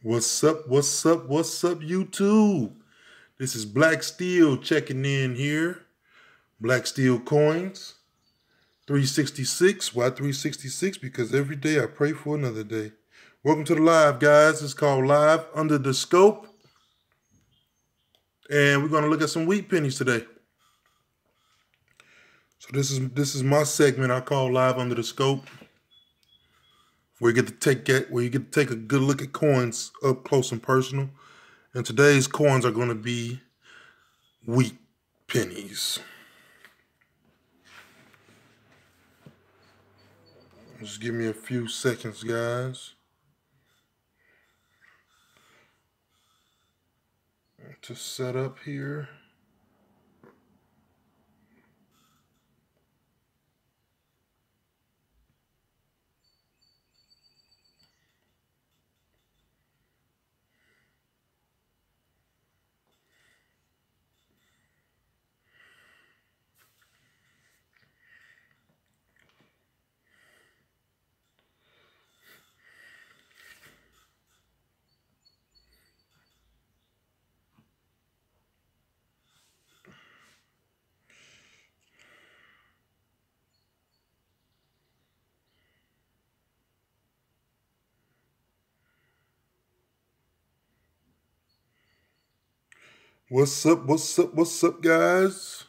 What's up? What's up? What's up, YouTube? This is Black Steel checking in here. Black Steel Coins 366. Why 366? Because every day I pray for another day. Welcome to the live, guys. It's called Live Under the Scope. And we're going to look at some wheat pennies today. So this is my segment I call Live Under the Scope, where you get to take a good look at coins up close and personal. And today's coins are going to be wheat pennies. Just give me a few seconds, guys, to set up here. What's up? What's up? What's up, guys?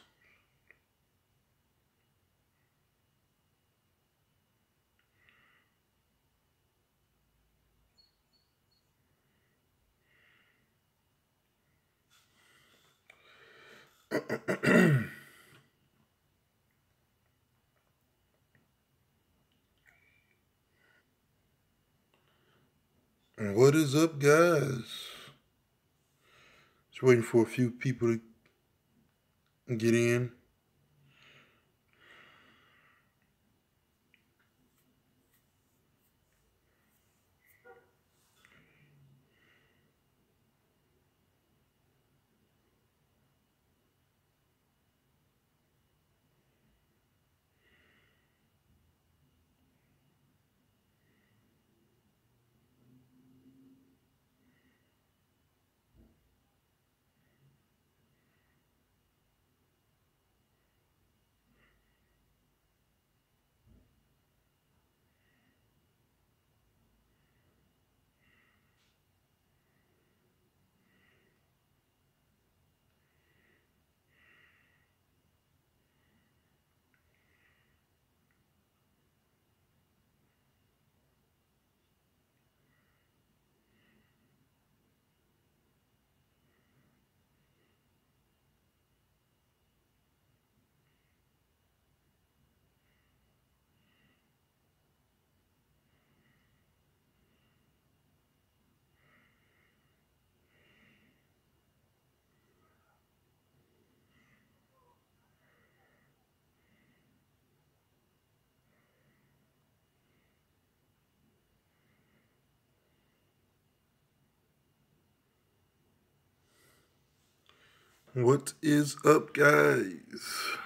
And what is up, guys? Just waiting for a few people to get in. What is up, guys?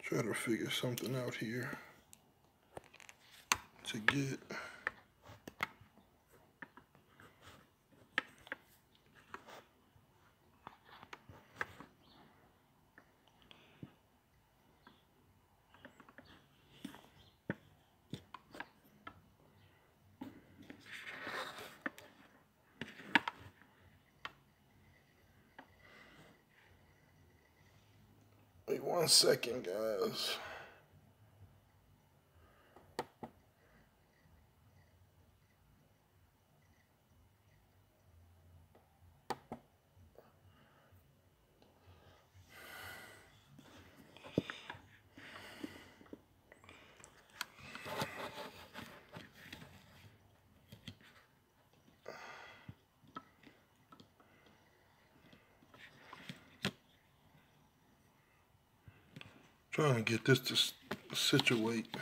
Try to figure something out here to get. Wait 1 second, guys. Trying to get this to situate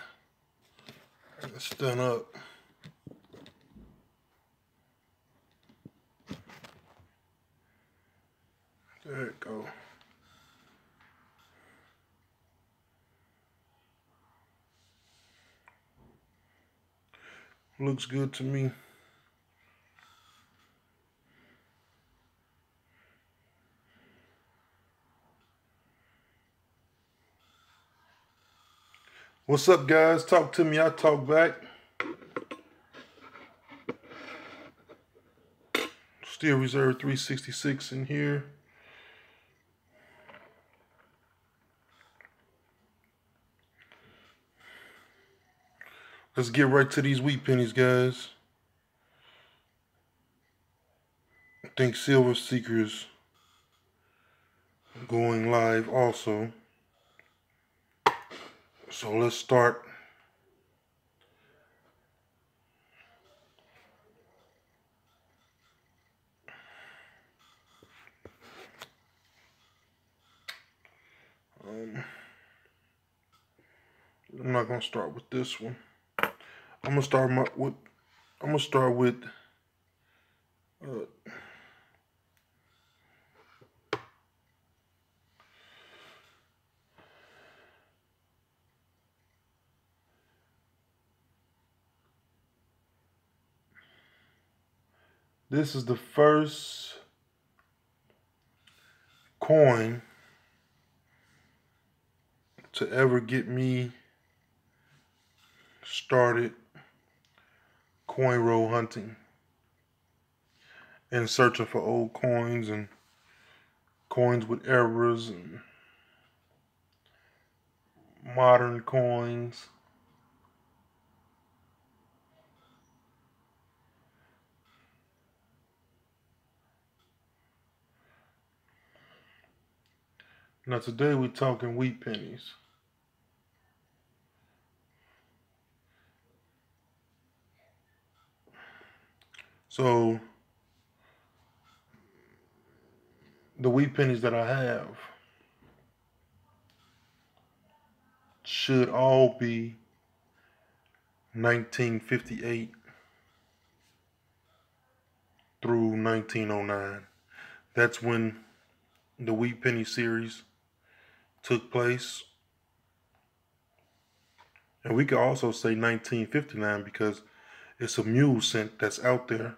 and stand up. There it go. Looks good to me. What's up, guys? Talk to me, I talk back. Steel Reserve 366 in here. Let's get right to these wheat pennies, guys. I think Silver Seekers going live also. So let's start. I'm not gonna start with this one. I'm gonna start with this is the first coin to ever get me started coin roll hunting and searching for old coins and coins with errors and modern coins. Now today we're talking wheat pennies. So the wheat pennies that I have should all be 1958 through 1909. That's when the wheat penny series took place. And we could also say 1959 because it's a mule cent that's out there,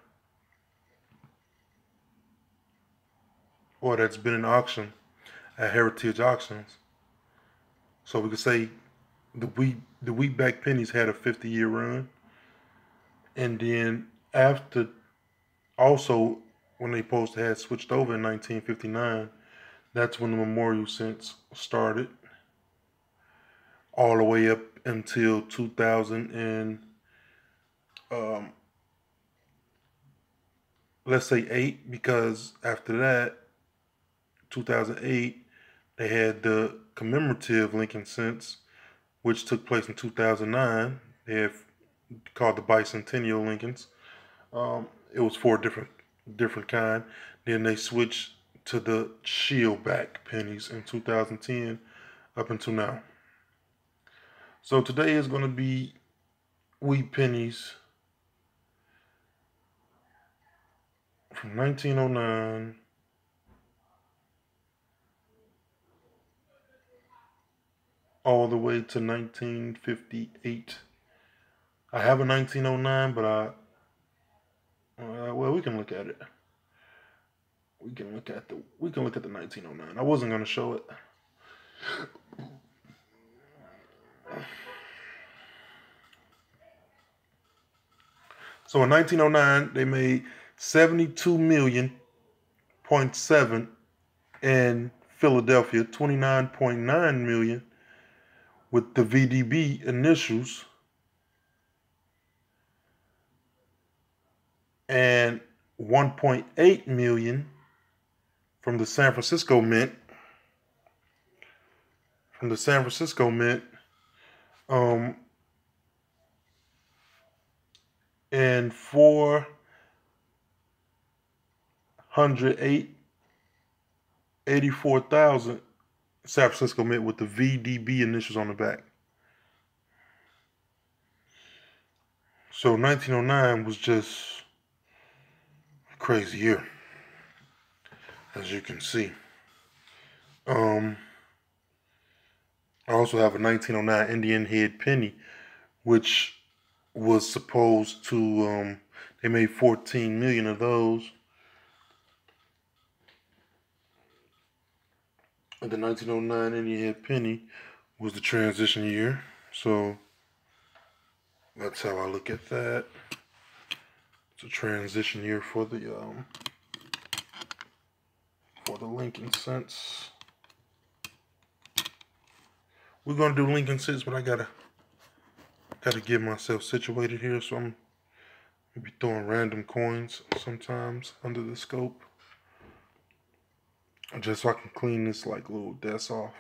or that's been in auction at Heritage Auctions. So we could say the wheatback pennies had a 50-year run. And then after, also when they supposed to had switched over in 1959, that's when the memorial cents started, all the way up until 2000 and let's say 8, because after that, 2008, they had the commemorative Lincoln cents, which took place in 2009. They have called the bicentennial Lincolns. It was 4 different kind. Then they switched to the shield back pennies in 2010 up until now. So today is going to be wheat pennies from 1909 all the way to 1958. I have a 1909, but well, we can look at it. We can look at the 1909. I wasn't going to show it. So in 1909, they made 72.7 in Philadelphia, 29.9 million with the VDB initials, and 1.8 million from the San Francisco Mint. And 484,000 San Francisco Mint with the VDB initials on the back. So 1909 was just a crazy year, as you can see. I also have a 1909 Indian head penny, which was supposed to, they made 14 million of those. And the 1909 Indian head penny was the transition year. So that's how I look at that. It's a transition year for the Lincoln cents. We're gonna do Lincoln cents, but I gotta get myself situated here, so I'm gonna be throwing random coins sometimes under the scope, just so I can clean this like little desk off.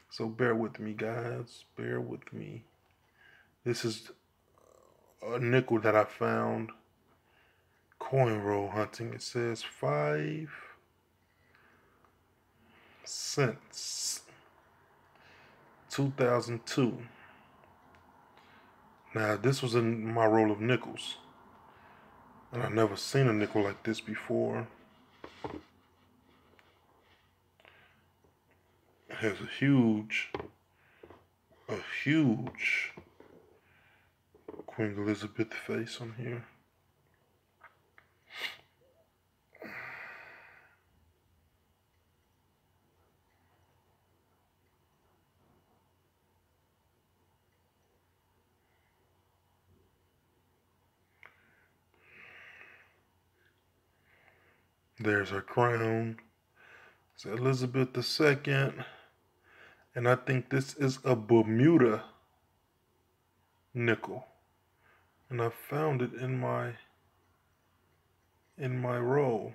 So bear with me, guys. Bear with me. This is a nickel that I found coin roll hunting. It says 5 cents. 2002. Now this was in my roll of nickels, and I've never seen a nickel like this before. It has a huge Queen Elizabeth face on here. There's her crown. It's Elizabeth II. And I think this is a Bermuda nickel. And I found it in my roll.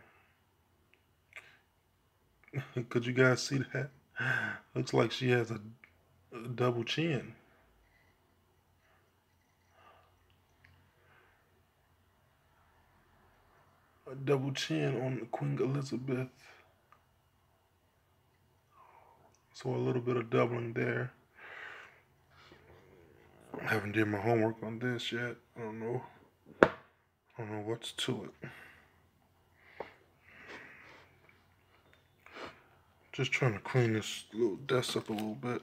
Could you guys see that? Looks like she has a double chin. A double chin on Queen Elizabeth. So a little bit of doubling there. I haven't did my homework on this yet. I don't know what's to it. Just trying to clean this little desk up a little bit.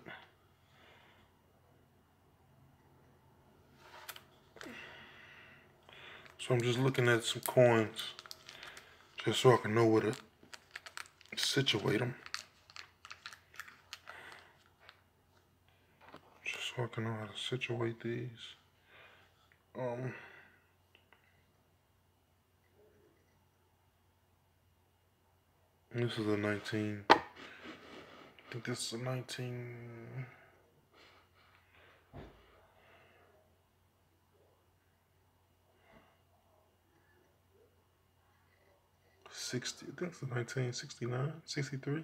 So I'm just looking at some coins, just so I can know where to situate them. Just so I can know how to situate these. This is a 19. I think this is a 19. I think it's 1969, 63.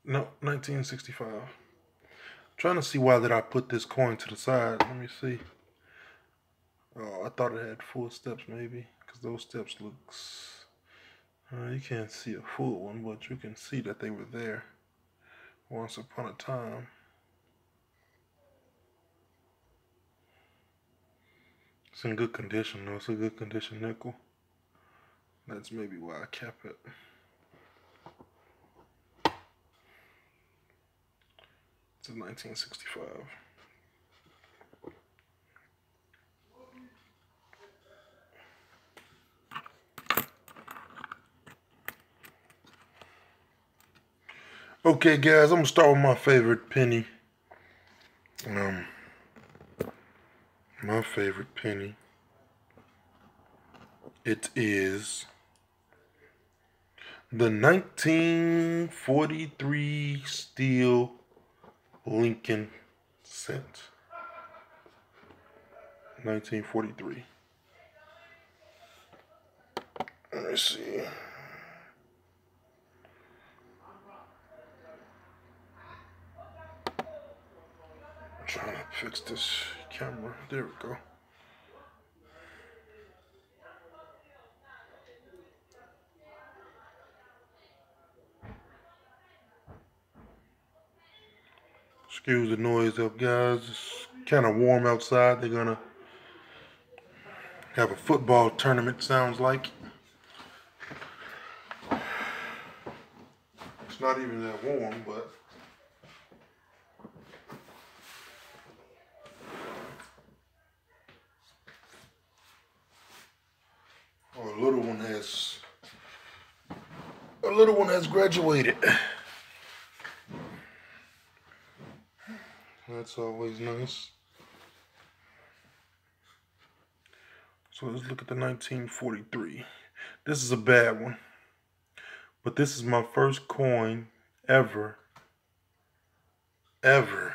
No, 1965. Trying to see why did I put this coin to the side. Let me see. Oh, I thought it had full steps maybe, because those steps looks. You can't see a full one, but you can see that they were there once upon a time. It's in good condition though. It's a good condition nickel. That's maybe why I kept it. It's a 1965. Okay, guys, I'm gonna start with my favorite penny. My favorite penny. It is the 1943 steel Lincoln cent. 1943. Let me see. Trying to fix this camera. There we go. Excuse the noise up, guys. It's kind of warm outside. They're gonna have a football tournament, sounds like. It's not even that warm, but a little one has graduated. That's always nice. So let's look at the 1943. This is a bad one, but this is my first coin ever that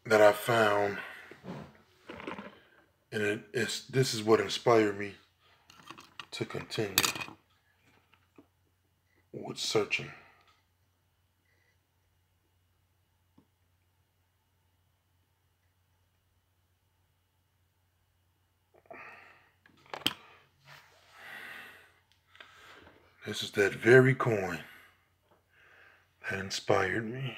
I found, and this is what inspired me to continue with searching. This is that very coin that inspired me.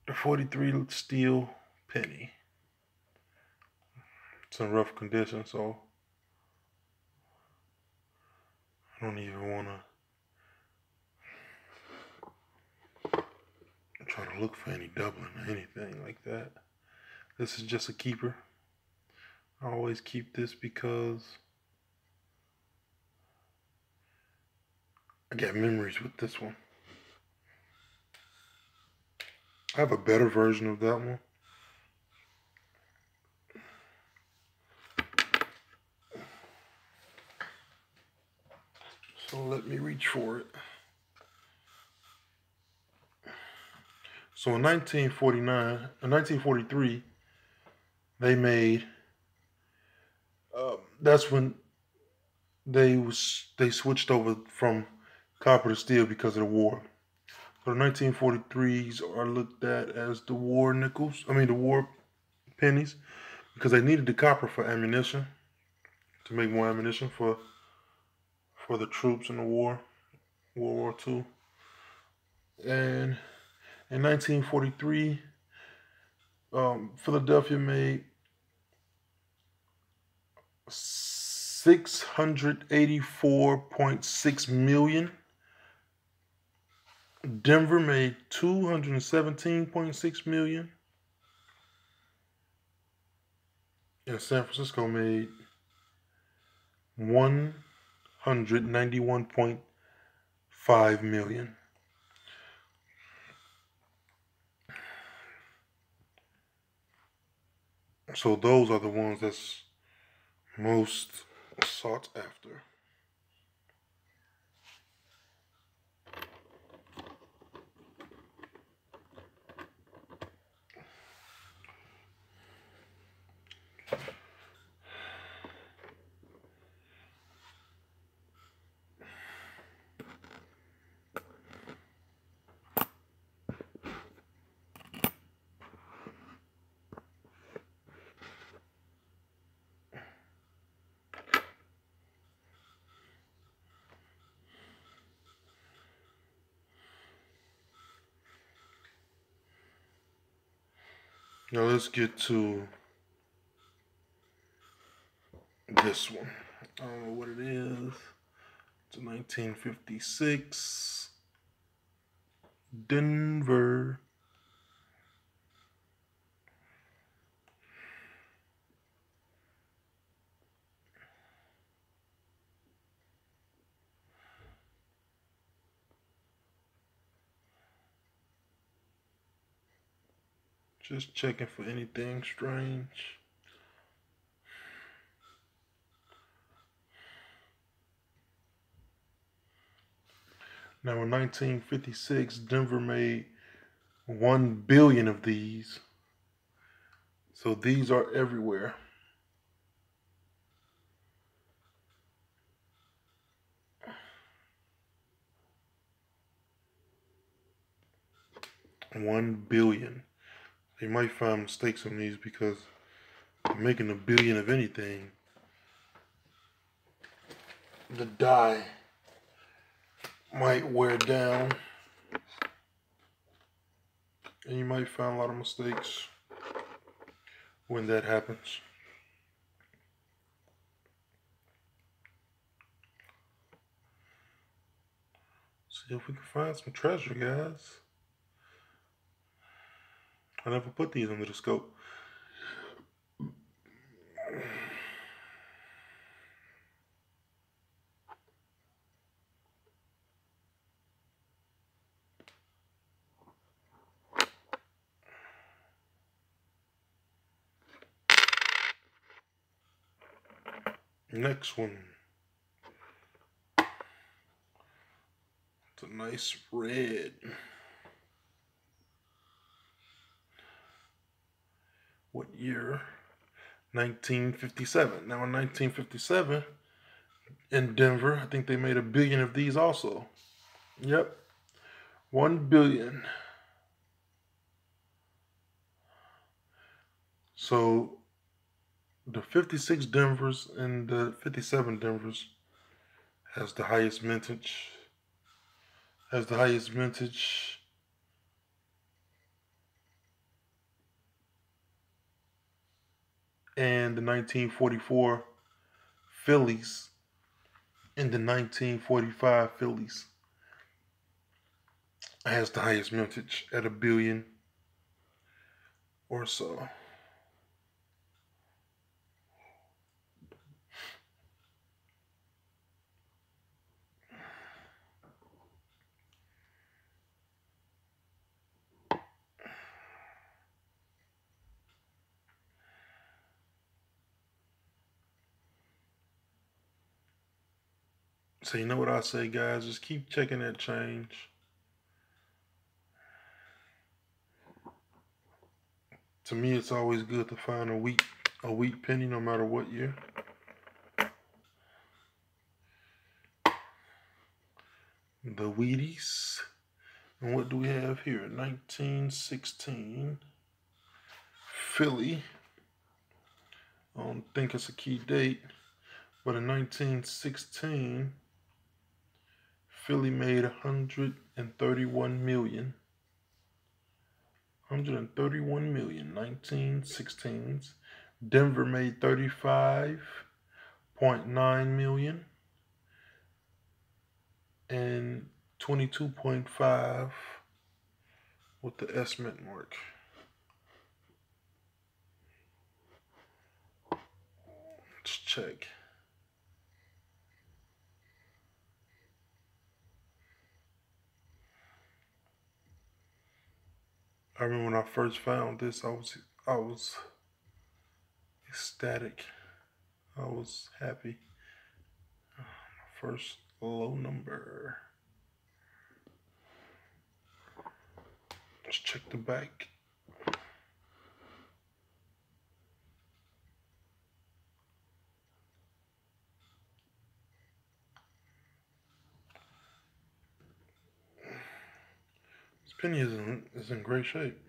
The 43 steel penny. It's in rough condition, so I don't even want to try to look for any doubling or anything like that. This is just a keeper. I always keep this because I got memories with this one. I have a better version of that one. So let me reach for it. So in 1943, they made, that's when they switched over from copper to steel because of the war. So the 1943s are looked at as the war nickels, the war pennies, because they needed the copper for ammunition, to make more ammunition for the troops in the war, World War II. And in 1943, Philadelphia made 684.6 million. Denver made 217.6 million. And San Francisco made 191.5 million. So those are the ones that's most sought after. Now let's get to this one. I don't know what it is. It's a 1956 Denver. Just checking for anything strange. Now in 1956, Denver made 1 billion of these. So these are everywhere. $1 billion. You might find mistakes on these because making a billion of anything, the die might wear down, and you might find a lot of mistakes when that happens. See if we can find some treasure, guys. I never put these under the scope. Next one. It's a nice red. What year? 1957. Now in 1957, in Denver, I think they made a billion of these also. Yep. 1 billion. So the 56 Denvers and the 57 Denvers has the highest mintage. And the 1944 Phillies and the 1945 Phillies has the highest mintage at 1 billion or so. So you know what I say, guys? Just keep checking that change. To me, it's always good to find a weak penny, no matter what year. The Wheaties. And what do we have here? 1916 Philly. I don't think it's a key date, but in 1916, Philly made 131 million. 131 million, 1916s. Denver made 35.9 million and 22.5 with the estimate mark. Let's check. I remember when I first found this, I was ecstatic. I was happy. First low number. Let's check the back. This penny is in great shape.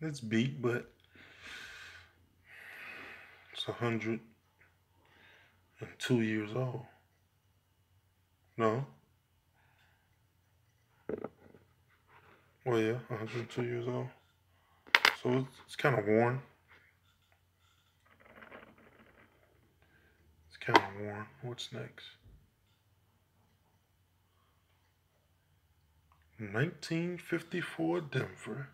It's beat, but it's 102 years old. No. Well, yeah, 102 years old. So it's kind of worn. It's kind of worn. What's next? 1954 Denver.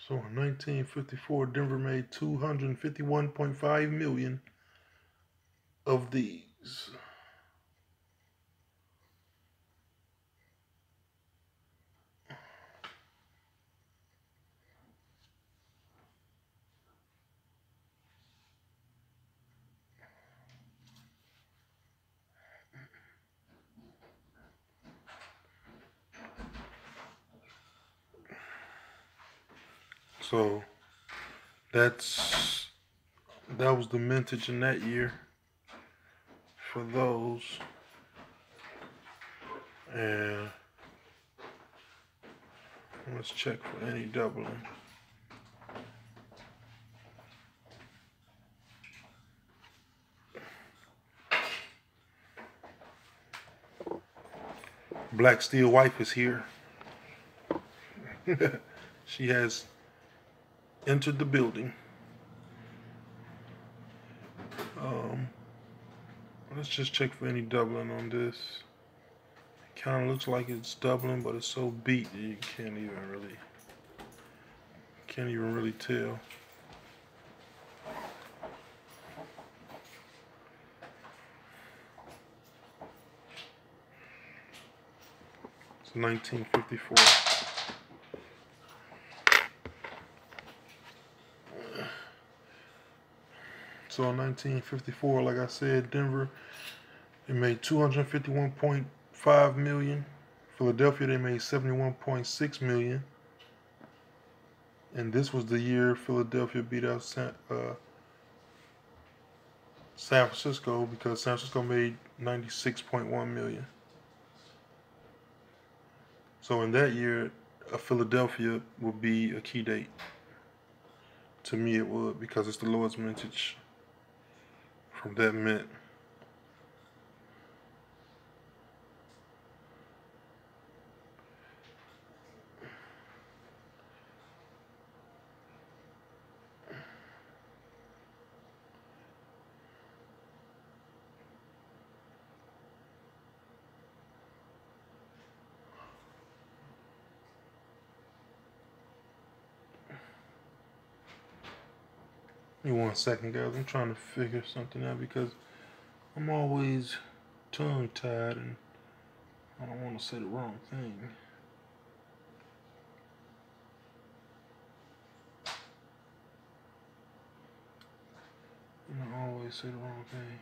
So in 1954, Denver made 251.5 million of these. So that was the mintage in that year for those. And let's check for any doubling. Black Steel wife is here. She has entered the building. Let's just check for any doubling on this. It kind of looks like it's doubling, but it's so beat that you can't even really tell. It's 1954. So in 1954, like I said, Denver, they made $251.5 million. Philadelphia, they made $71.6 million. And this was the year Philadelphia beat out San Francisco, because San Francisco made $96.1 million. So in that year, Philadelphia would be a key date. To me, it would, because it's the lowest mintage from that mint. Give me 1 second, guys. I'm trying to figure something out because I'm always tongue-tied and I don't want to say the wrong thing. I always say the wrong thing.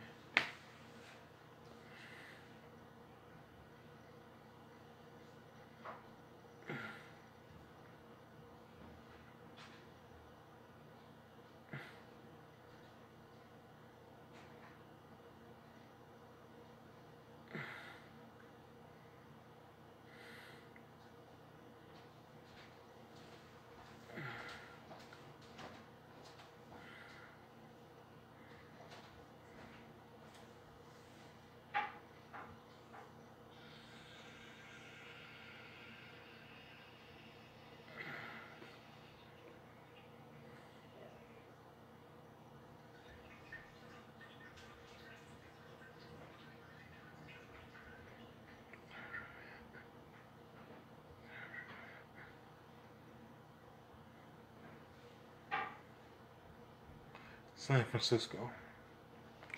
San Francisco.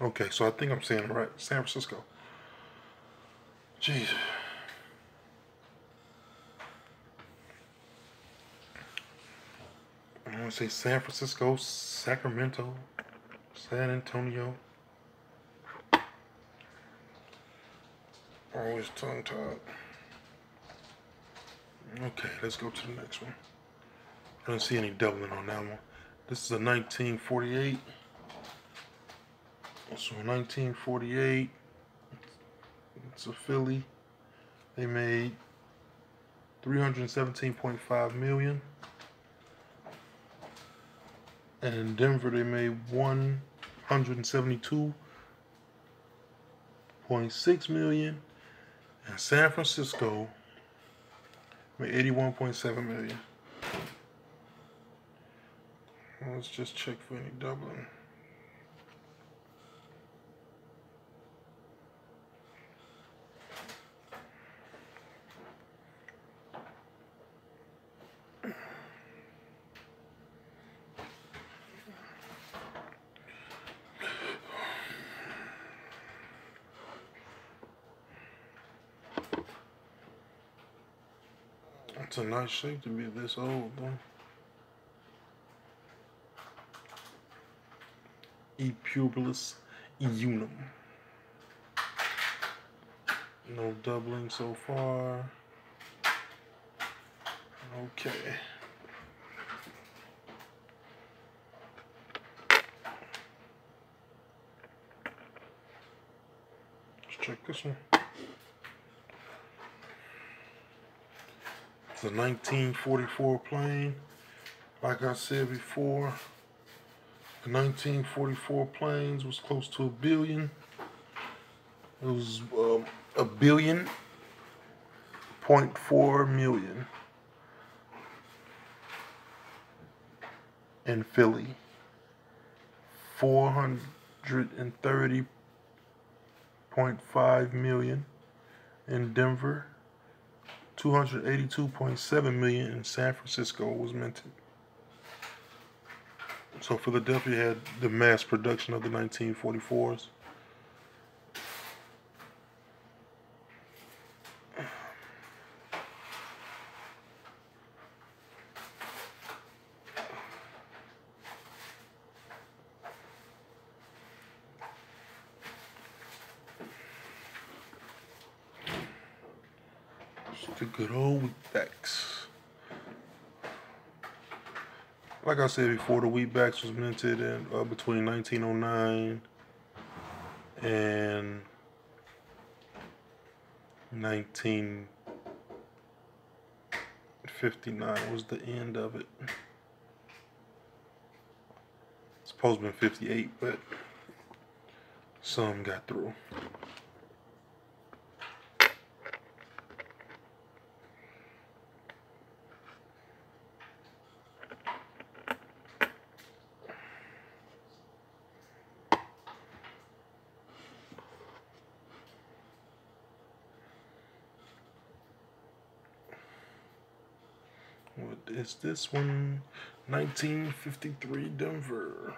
Okay, so I think I'm saying it right. San Francisco. Jeez. I want to say San Francisco, Sacramento, San Antonio. Always tongue-tied. Okay, let's go to the next one. I don't see any doubling on that one. This is a 1948. So 1948, it's a Philly. They made $317.5 million. And in Denver, they made $172.6 million. And San Francisco made $81.7 million. Let's just check for any doubling. It's a nice shape to be this old, though. E Publius Unum. No doubling so far. Okay. check this one. It's a 1944 plane. Like I said before, the 1944 planes was close to $1 billion. It was $1.4 billion in Philly, 430.5 million in Denver, 282.7 million in San Francisco was minted. So Philadelphia had the mass production of the 1944s. The good old Wheatbacks. Like I said before, the Wheatbacks was minted in between 1909 and 1959 was the end of it. It's supposed to be 58, but some got through. What is this one? 1953 Denver.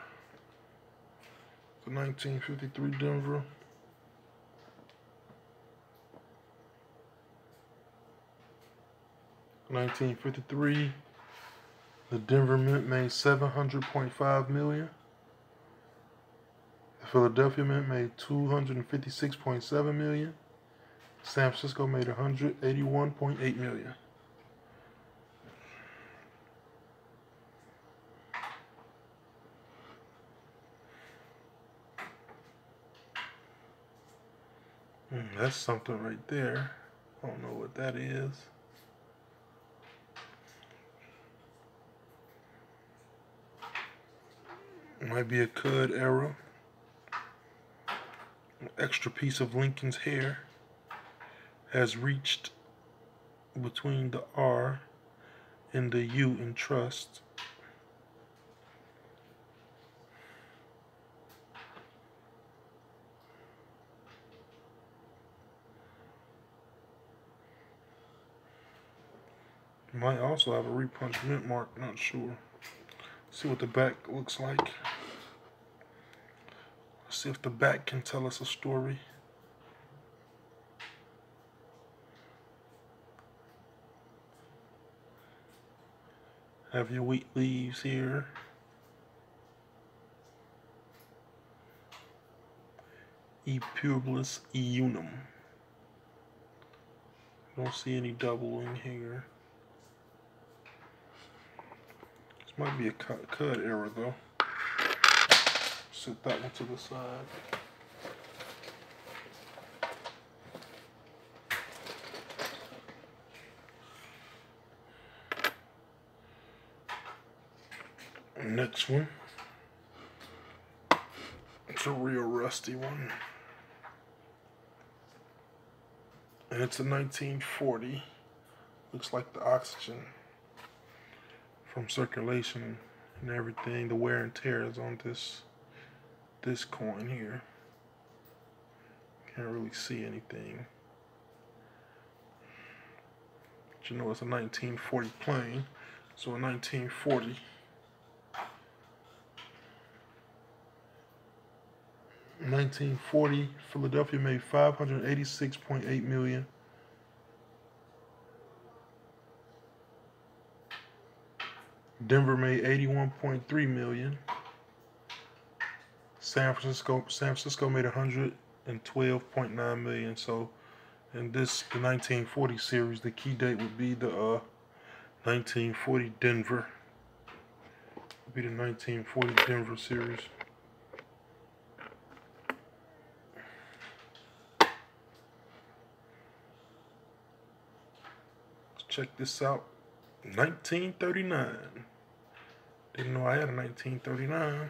The 1953 Denver. $1953. The Denver Mint made $700.5 million. The Philadelphia Mint made $256.7 million. San Francisco made $181.8 million. That's something right there. I don't know what that is. It might be a Cud era. An extra piece of Lincoln's hair has reached between the R and the U in trust. Might also have a repunched mint mark, not sure. See what the back looks like. See if the back can tell us a story. Have your wheat leaves here. E puribus eunum. Don't see any doubling here. This might be a Cud error though. Set that one to the side. Next one. It's a real rusty one. And it's a 1940. Looks like the oxygen from circulation and everything, the wear and tear is on this coin here. Can't really see anything. But you know it's a 1940 plane. So a 1940. In 1940, Philadelphia made $586.8 million. Denver made $81.3 million. San Francisco made $112.9 million. So in the 1940 series, the key date would be the 1940 Denver. Would be the 1940 Denver series. check this out. 1939. Didn't know I had a 1939.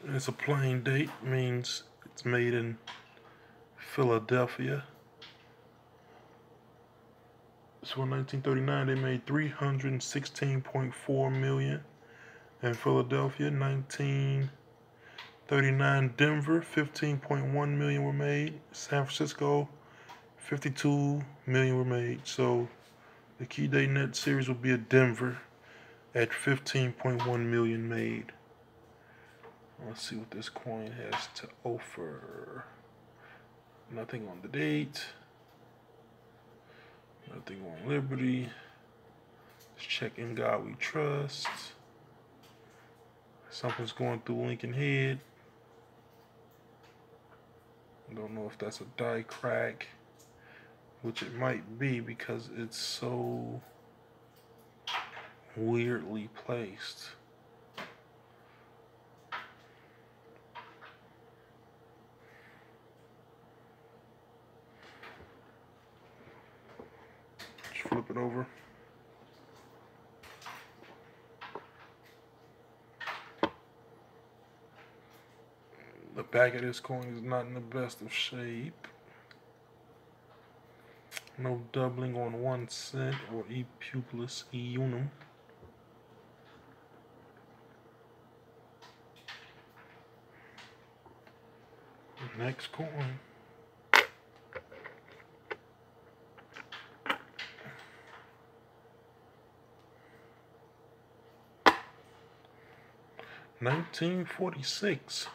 It's a plain date, means it's made in Philadelphia. So in 1939 they made 316.4 million. In Philadelphia, 1939 Denver, 15.1 million were made. San Francisco, 52 million were made. So the key day net series will be at Denver at 15.1 million made. Let's see what this coin has to offer. Nothing on the date. Nothing on Liberty. Let's check In God We Trust. Something's going through Lincoln Head. I don't know if that's a die crack, which it might be because it's so weirdly placed. Just flip it over. The back of this coin is not in the best of shape. No doubling on 1 cent or E Publius E Unum. Next coin. $19.46.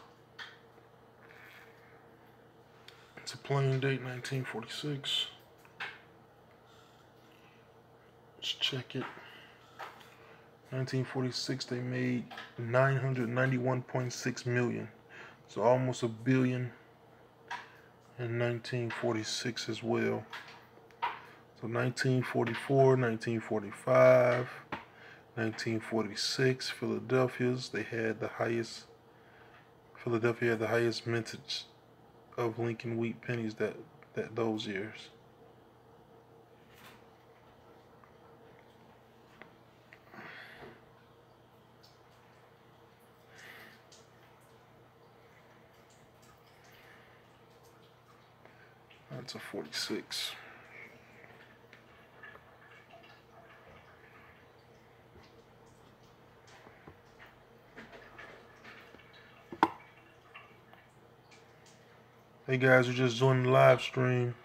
It's a plain date, 1946. Let's check it. 1946, they made 991.6 million. So almost a billion in 1946 as well. So 1944, 1945, 1946, Philadelphia's, they had the highest, Philadelphia had the highest mintage of Lincoln wheat pennies that those years. That's a 46. Hey guys who just joined the live stream,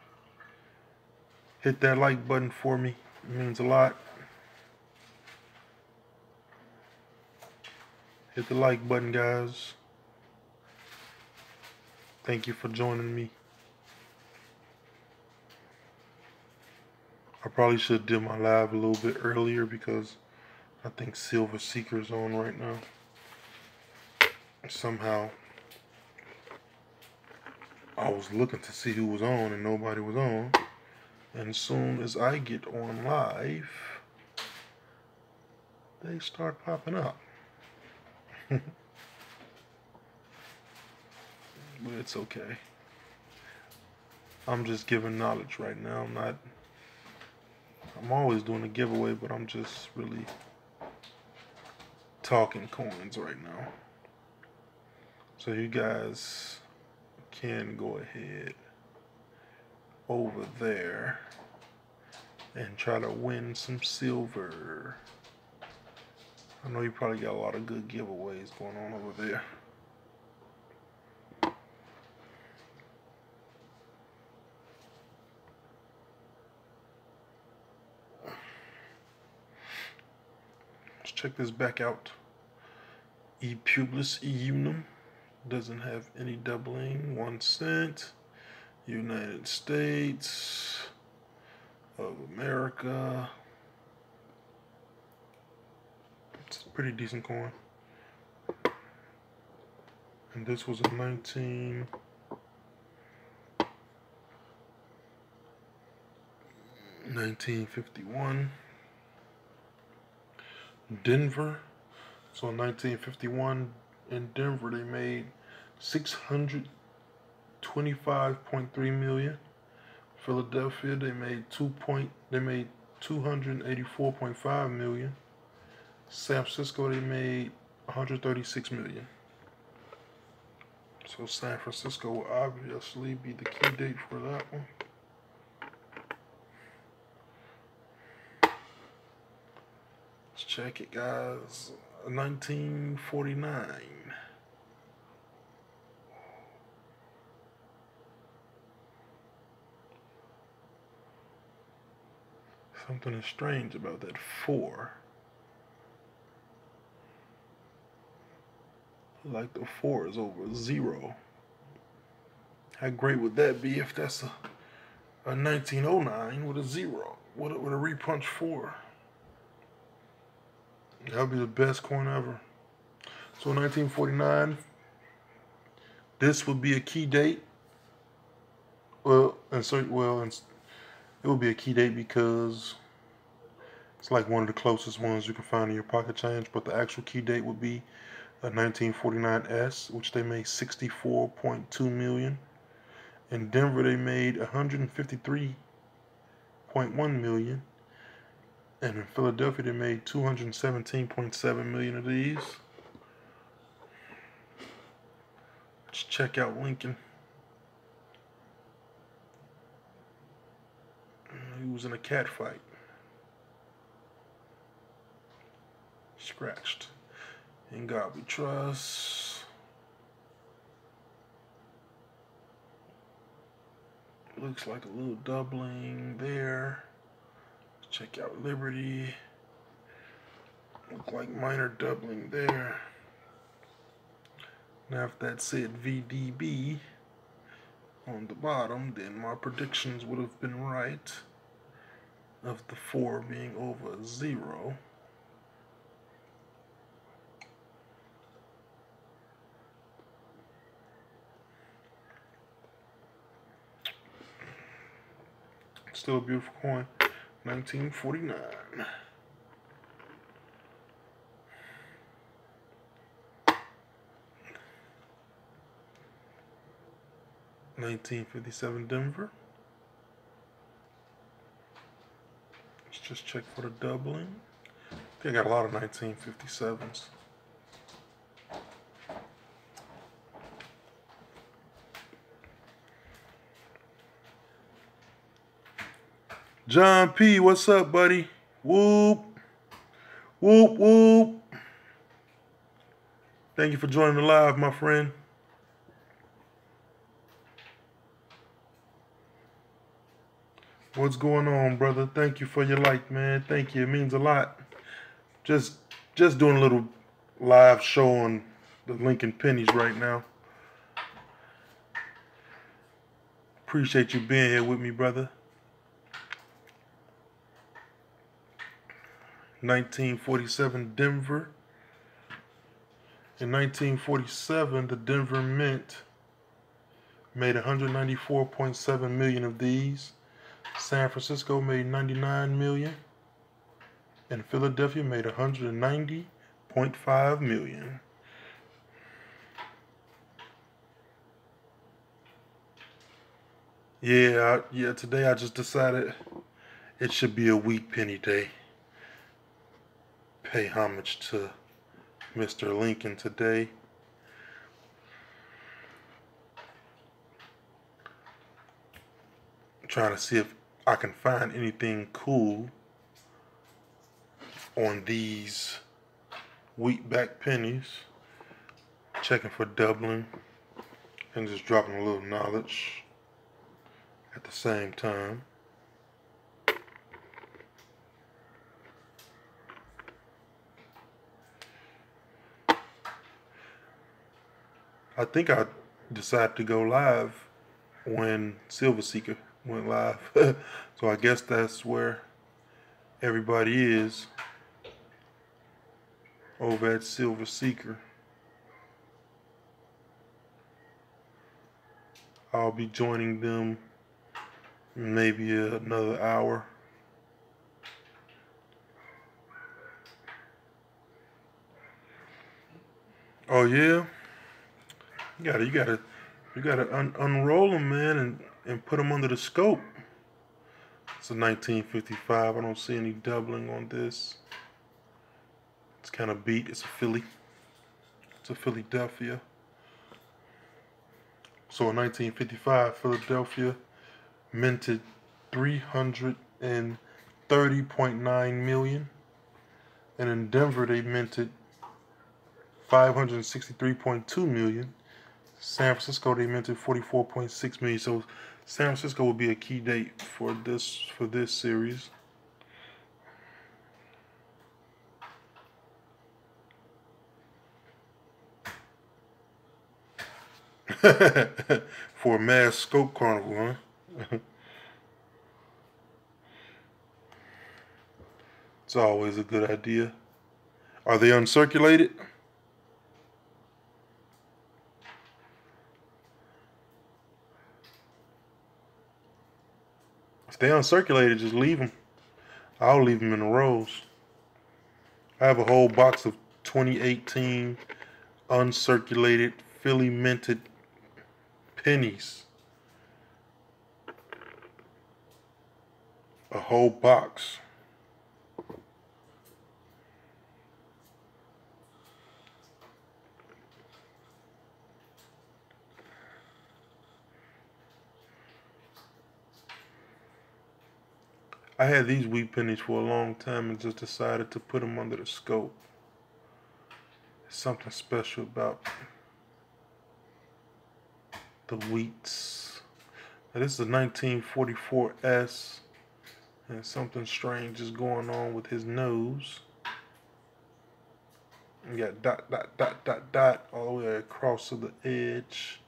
hit that like button for me. It means a lot. Hit the like button, guys. Thank you for joining me. I probably should have did my live a little bit earlier because I think Silver Seeker's on right now. Somehow I was looking to see who was on and nobody was on. And as soon as I get on live, they start popping up. But it's okay. I'm just giving knowledge right now. I'm always doing a giveaway, but I'm just really talking coins right now. So you guys can go ahead over there and try to win some silver. I know you probably got a lot of good giveaways going on over there. Let's check this back out. E Publius E Unum doesn't have any doubling. 1 cent. United States of America. It's a pretty decent coin. And this was a 1951. Denver. So in 1951 in Denver they made 600 25.3 million. Philadelphia, they made 284.5 million. San Francisco, they made 136 million. So San Francisco will obviously be the key date for that one. Let's check it, guys. 1949. Something is strange about that 4. Like the 4 is over 0. How great would that be if that's a 1909 with a 0, with a repunch 4? That would be the best coin ever. So 1949, this would be a key date. It would be a key date because it's like one of the closest ones you can find in your pocket change. But the actual key date would be a 1949S, which they made 64.2 million. In Denver, they made 153.1 million. And in Philadelphia, they made 217.7 million of these. Let's check out Lincoln. He was in a cat fight. Scratched. In God we trust. Looks like a little doubling there. Check out Liberty. Look like minor doubling there. Now if that said VDB on the bottom, then my predictions would have been right of the 4 being over 0. Still a beautiful coin. 1949. 1957 Denver. Let's just check for the doubling. I think I got a lot of 1957s. John P, what's up, buddy? Whoop. Whoop, whoop. Thank you for joining the live, my friend. What's going on, brother? Thank you for your like, man. Thank you. It means a lot. Just doing a little live show on the Lincoln pennies right now. Appreciate you being here with me, brother. 1947 Denver. In 1947, the Denver Mint made 194.7 million of these. San Francisco made 99 million. And Philadelphia made 190.5 million. Yeah, today I just decided it should be a wheat penny day. Pay homage to Mr. Lincoln today. I'm trying to see if I can find anything cool on these wheatback pennies. Checking for doubling and just dropping a little knowledge at the same time. I think I decided to go live when Silver Seeker went live. So I guess that's where everybody is, over at Silver Seeker. I'll be joining them maybe another hour. Oh yeah? You gotta You gotta unroll them, man, and put them under the scope. It's a 1955. I don't see any doubling on this. It's kind of beat. It's a Philly. It's a Philadelphia. So in 1955, Philadelphia minted 330.9 million, and in Denver they minted 563.2 million. San Francisco they minted 44.6 million. So San Francisco will be a key date for this series. For a mass scope carnival, huh? It's always a good idea. Are they uncirculated? If they uncirculated, just leave them. I'll leave them in the rows. I have a whole box of 2018 uncirculated Philly minted pennies. A whole box. I had these wheat pennies for a long time and just decided to put them under the scope. There's something special about the wheats. Now, this is a 1944 S, and something strange is going on with his nose. You got dot, dot, dot, dot, dot all the way across to the edge.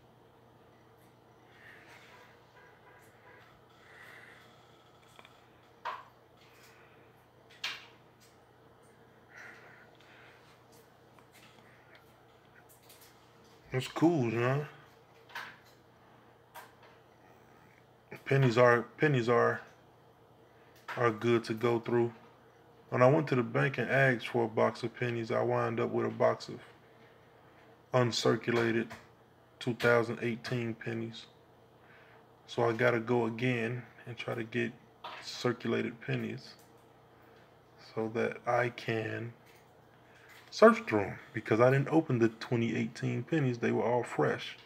It's cool, you know. Pennies are good to go through. When I went to the bank and asked for a box of pennies, I wound up with a box of uncirculated 2018 pennies. So I gotta go again and try to get circulated pennies so that I can search through them, because I didn't open the 2018 pennies. They were all fresh.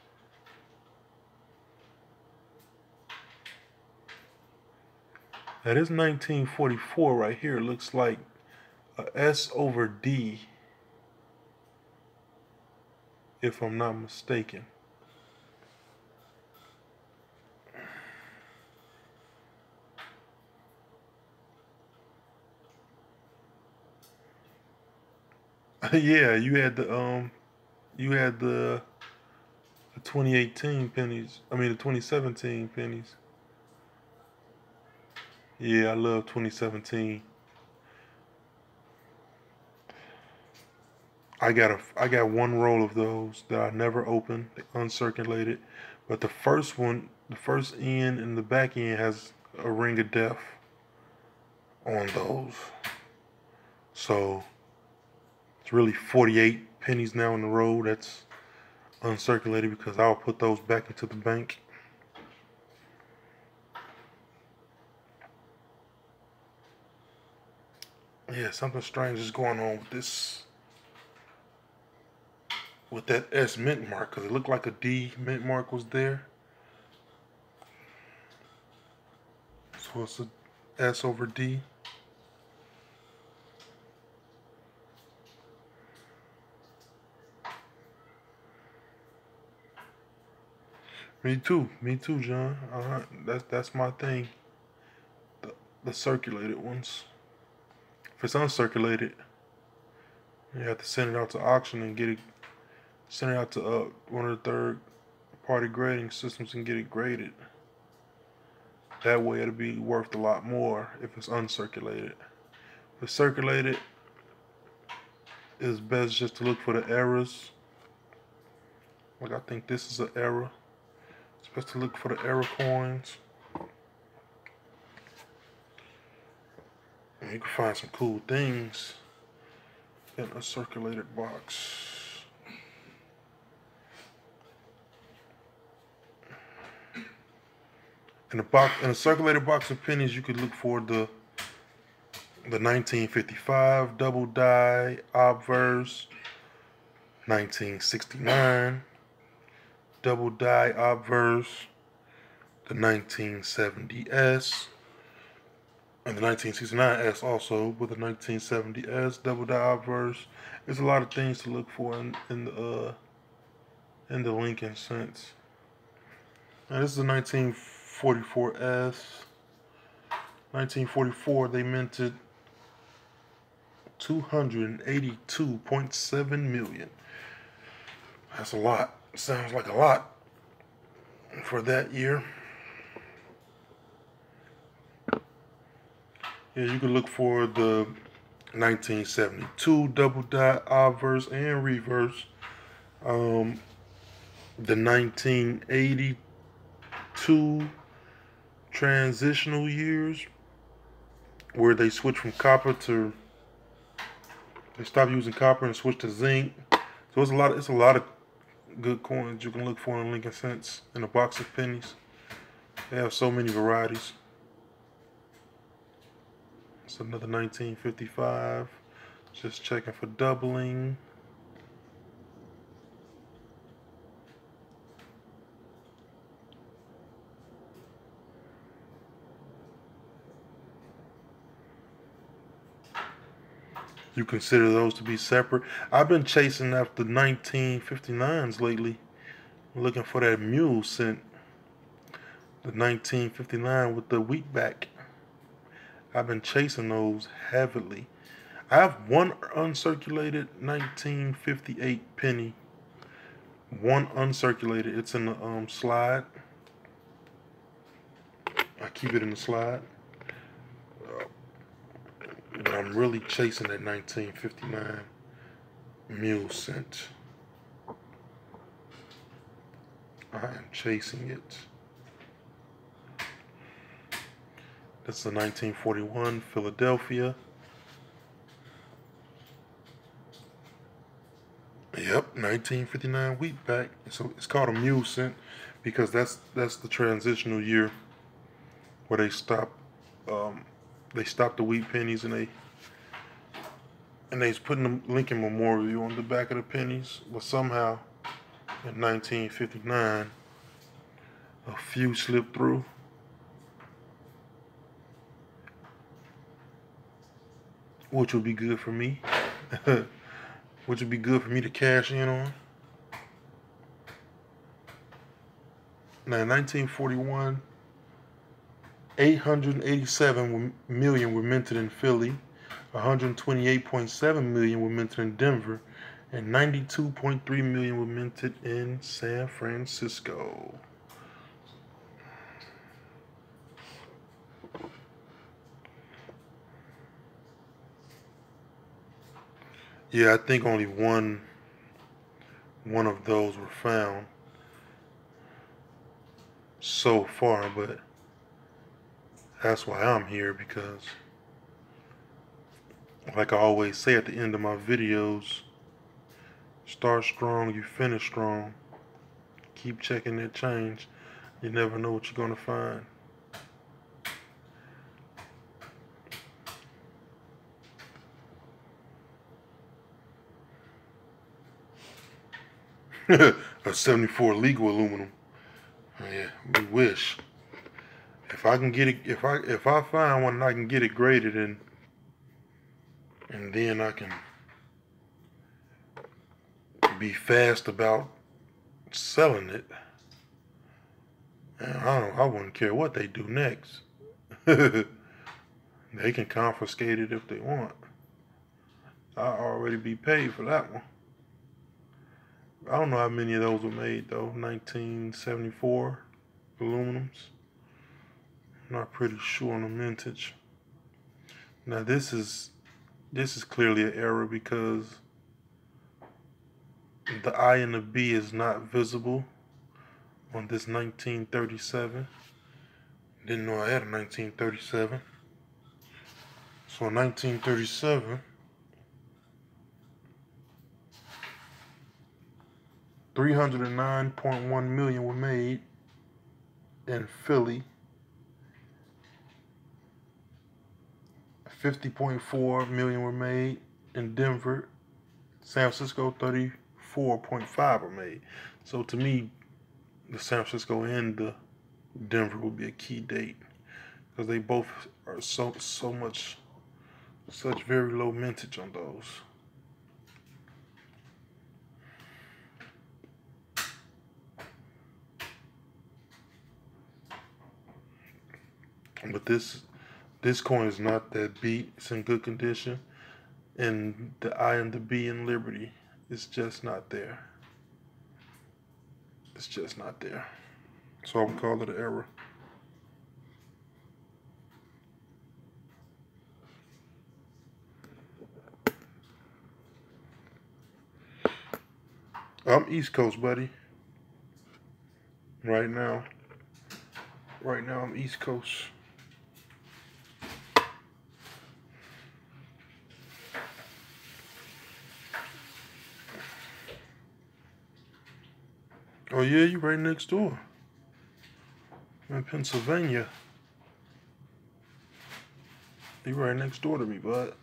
Now this 1944 right here looks like a S over D, if I'm not mistaken. Yeah, you had the 2018 pennies. I mean the 2017 pennies. Yeah, I love 2017. I got one roll of those that I never opened, uncirculated. But the first one, the first end and the back end has a ring of death on those. So it's really 48 pennies now in the row that's uncirculated, because I'll put those back into the bank. Yeah, something strange is going on with this, with that S mint mark, because it looked like a D mint mark was there. So it's a S over D. Me too, John. That's my thing. The circulated ones. If it's uncirculated, you have to send it out to auction and get it. Send it out to one of the third-party grading systems and get it graded. That way, it'll be worth a lot more if it's uncirculated. If it's circulated, it's best just to look for the errors. Like I think this is an error. It's best to look for the error coins. And you can find some cool things in a circulated box. In a circulated box of pennies, you could look for the 1955 double die obverse, 1969 double die obverse, the 1970S, and the 1969S also, with the 1970S double die obverse. There's a lot of things to look for in the Lincoln cents. Now this is the 1944S. 1944, they minted 282.7 million. That's a lot. Sounds like a lot for that year. Yeah, you can look for the 1972 double die obverse and reverse. The 1982 transitional years, where they switch from copper to, they stop using copper and switch to zinc. So it's a lot of good coins you can look for in Lincoln cents in a box of pennies. They have so many varieties. It's another 1955. Just checking for doubling. You consider those to be separate. I've been chasing after 1959s lately, looking for that mule cent. The 1959 with the wheat back. I've been chasing those heavily. I have one uncirculated 1958 penny. One uncirculated. It's in the slide. I keep it in the slide. But I'm really chasing that 1959 mule cent. I am chasing it. That's the 1941 Philadelphia. Yep, 1959 wheatback. So it's called a mule cent because that's the transitional year where they stopped the wheat pennies and they's putting the Lincoln Memorial on the back of the pennies. But somehow in 1959 a few slipped through. Which would be good for me. Which would be good for me to cash in on. Now, in 1941, 887 million were minted in Philly, 128.7 million were minted in Denver, and 92.3 million were minted in San Francisco. Yeah, I think only one of those were found so far, but that's why I'm here, because like I always say at the end of my videos, start strong, you finish strong. Keep checking that change. You never know what you're gonna find. A 74 legal aluminum. Yeah, we wish. If I can get it, if I find one and I can get it graded, and then I can be fast about selling it. And I wouldn't care what they do next. They can confiscate it if they want. I'll already be paid for that one. I don't know how many of those were made though. 1974 aluminums. I'm not pretty sure on the mintage. Now this is clearly an error because the I and the B is not visible on this 1937. Didn't know I had a 1937. So in 1937, 309.1 million were made in Philly, 50.4 million were made. In Denver, San Francisco, 34.5 were made. So to me, the San Francisco and the Denver would be a key date because they both are such very low mintage on those. But this coin is not that beat. It's in good condition, and the I and the B in Liberty is just not there. It's just not there. So I would call it an error. I'm East Coast, buddy. Right now I'm East Coast. Oh yeah, you right next door. I'm in Pennsylvania. You right next door to me, bud.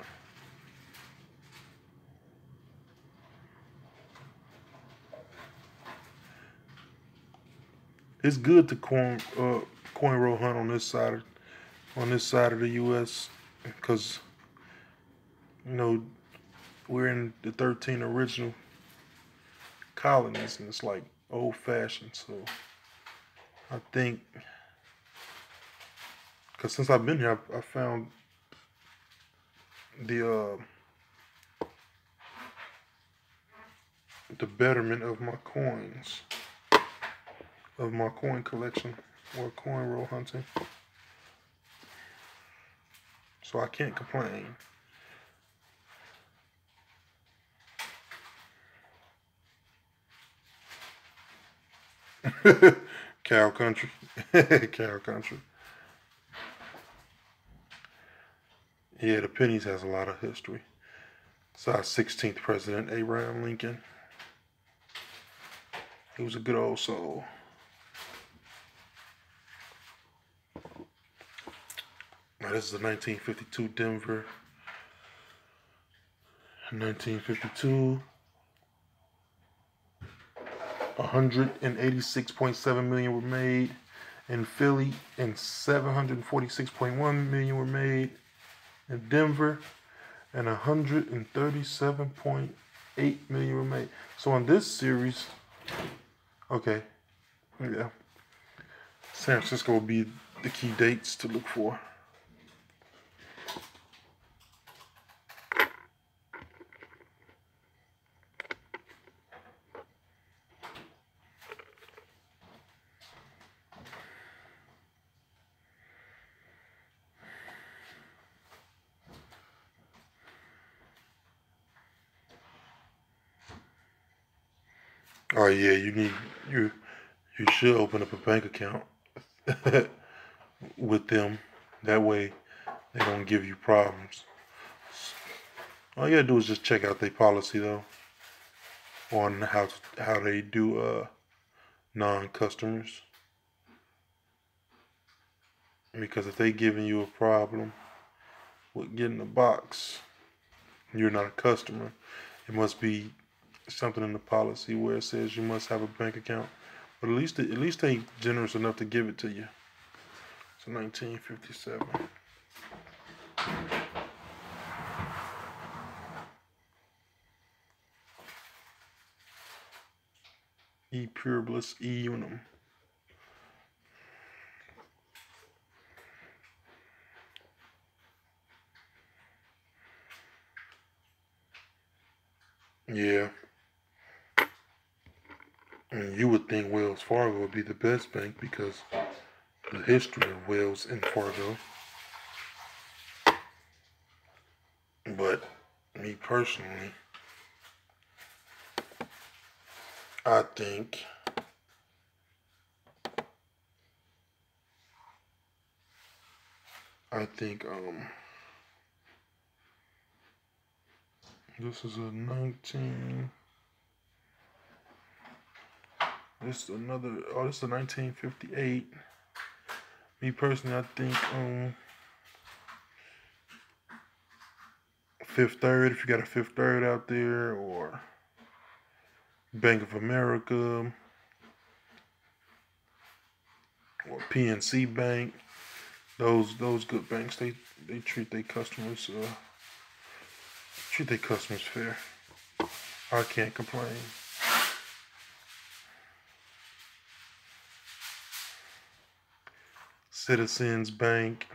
It's good to coin roll hunt on this side of the U.S. because we're in the 13 original colonies and it's like old fashioned. So I think because since I've been here, I found the betterment of my coins, of my coin collection or coin roll hunting. So I can't complain. Cow country. Cow country. Yeah, the pennies has a lot of history. It's our 16th president, Abraham Lincoln. He was a good old soul. Now this is a 1952 Denver. 1952. 186.7 million were made in Philly, and 746.1 million were made in Denver, and 137.8 million were made. So on this series, okay, yeah, San Francisco will be the key dates to look for. Oh yeah, you should open up a bank account with them. That way they don't give you problems. All you gotta do is just check out their policy though on how they do non-customers. Because if they giving you a problem with getting a box, you're not a customer. It must be something in the policy where it says you must have a bank account. But at least they generous enough to give it to you. So 1957. E pluribus e unum. Yeah. And you would think Wells Fargo would be the best bank because the history of Wells and Fargo. But me personally, I think this is a 19. This is another. Oh, this is a 1958. Me personally, I think Fifth Third, if you got a Fifth Third out there, or Bank of America, or PNC Bank. Those good banks, they treat their customers fair. I can't complain. Citizens Bank.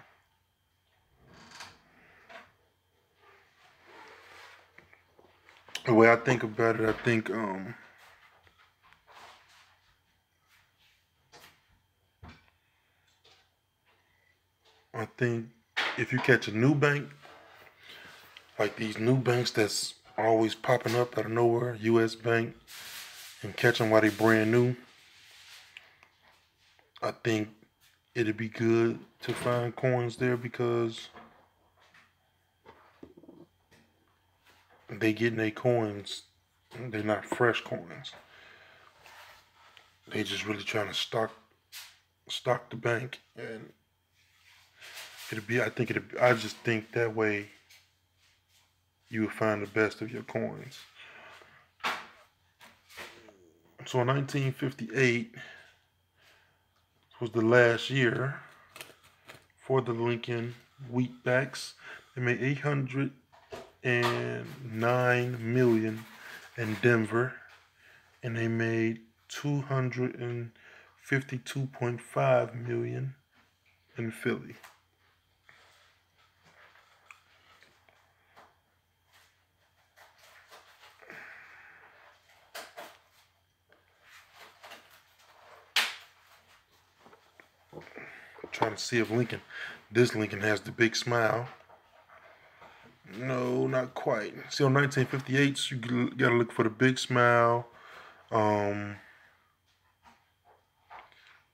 The way I think about it, I think if you catch a new bank, like these new banks that's always popping up out of nowhere, U.S. Bank, and catch them while they brand new, I think it'd be good to find coins there because they getting their coins. They're not fresh coins. They just really trying to stock the bank, and I just think that way you would find the best of your coins. So in 1958 was the last year for the Lincoln Wheatbacks. They made $809 million in Denver, and they made $252.5 million in Philly. Trying to see if this Lincoln has the big smile. No, not quite. See, on 1958, you gotta look for the big smile. The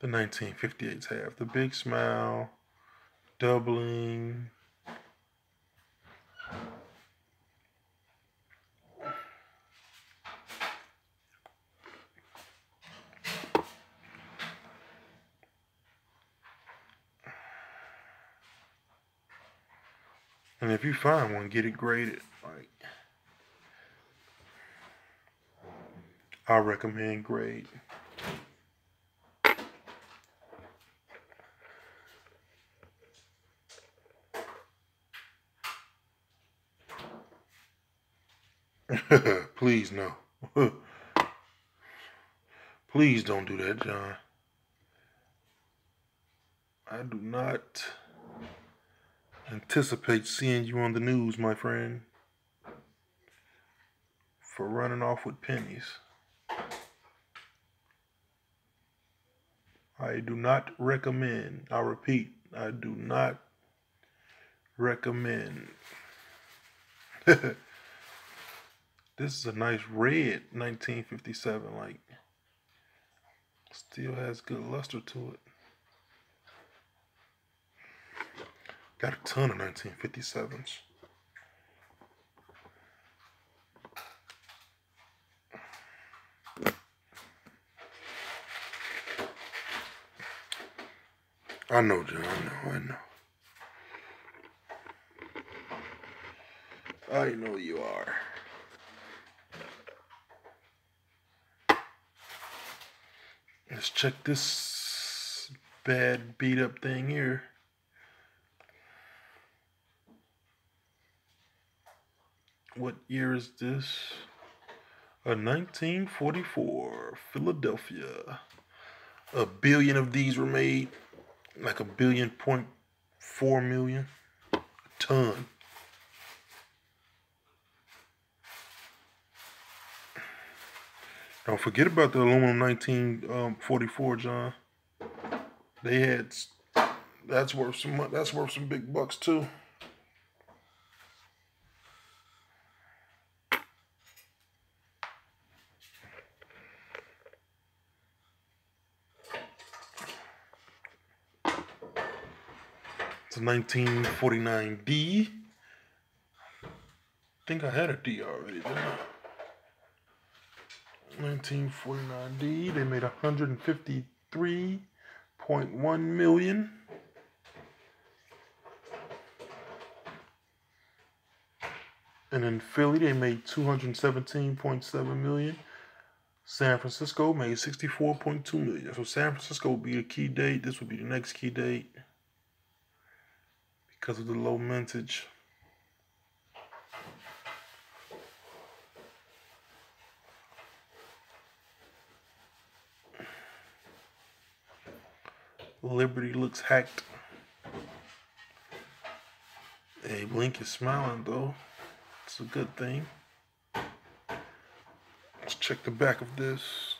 1958s have the big smile, doubling. And if you find one, get it graded. Like, I recommend grade. Please no. Please don't do that, John. I do not anticipate seeing you on the news, my friend, for running off with pennies. I do not recommend. I repeat, I do not recommend. This is a nice red 1957, like, still has good luster to it. Got a ton of 1957s. I know, John, I know. I know you are. Let's check this bad beat up thing here. What year is this? A 1944 Philadelphia. 1 billion of these were made. Like 1.4 billion. A ton. Don't forget about the aluminum 1944, John. They had, that's worth some big bucks too. It's a 1949D. I think I had a D already, didn't I? 1949D. They made 153.1 million. And in Philly, they made 217.7 million. San Francisco made 64.2 million. So San Francisco would be the key date. This would be the next key date because of the low mintage. Liberty looks hacked. Abe Lincoln smiling though. It's a good thing. Let's check the back of this.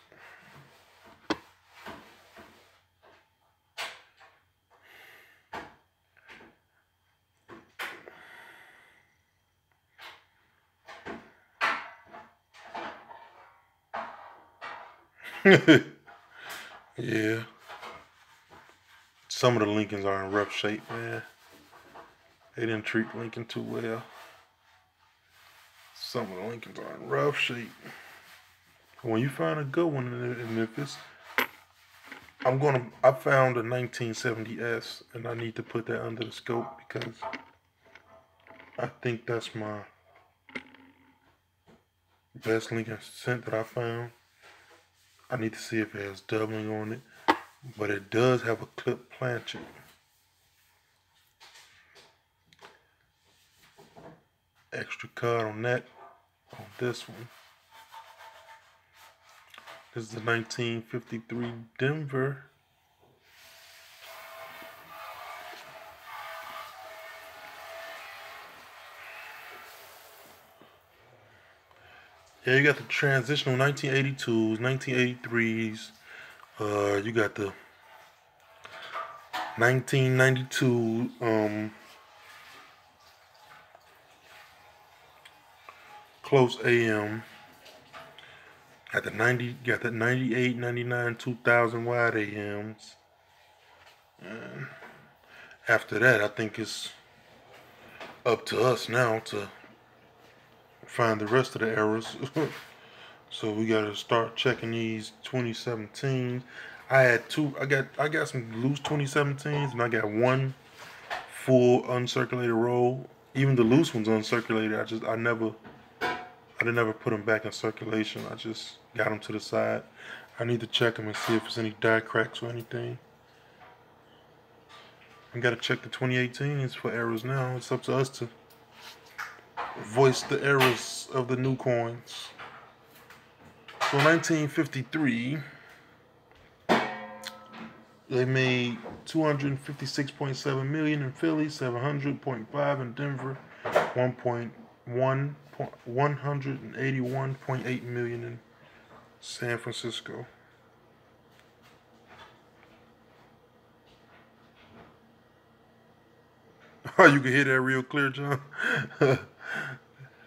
Yeah. Some of the Lincolns are in rough shape, man. They didn't treat Lincoln too well. Some of the Lincolns are in rough shape. When you find a good one, and if it's, I found a 1970S, and I need to put that under the scope because I think that's my best Lincoln cent that I found. I need to see if it has doubling on it, but it does have a clip planchet. Extra card on that, on this one. This is the 1953 Denver. Yeah, you got the transitional 1982s, 1983s. You got the 1992 close AM. Got the 98, 99, 2000 wide AMs. And after that, I think it's up to us now to find the rest of the errors. So we gotta start checking these 2017s. I got some loose 2017s, and I got one full uncirculated roll. Even the loose ones uncirculated. I didn't ever put them back in circulation. I just got them to the side. I need to check them and see if there's any die cracks or anything. I gotta check the 2018s for errors now. It's up to us to voice the errors of the new coins. So 1953, they made 256.7 million in Philly, 700.5 in Denver, 181.8 million in San Francisco. Oh, you can hear that real clear, John.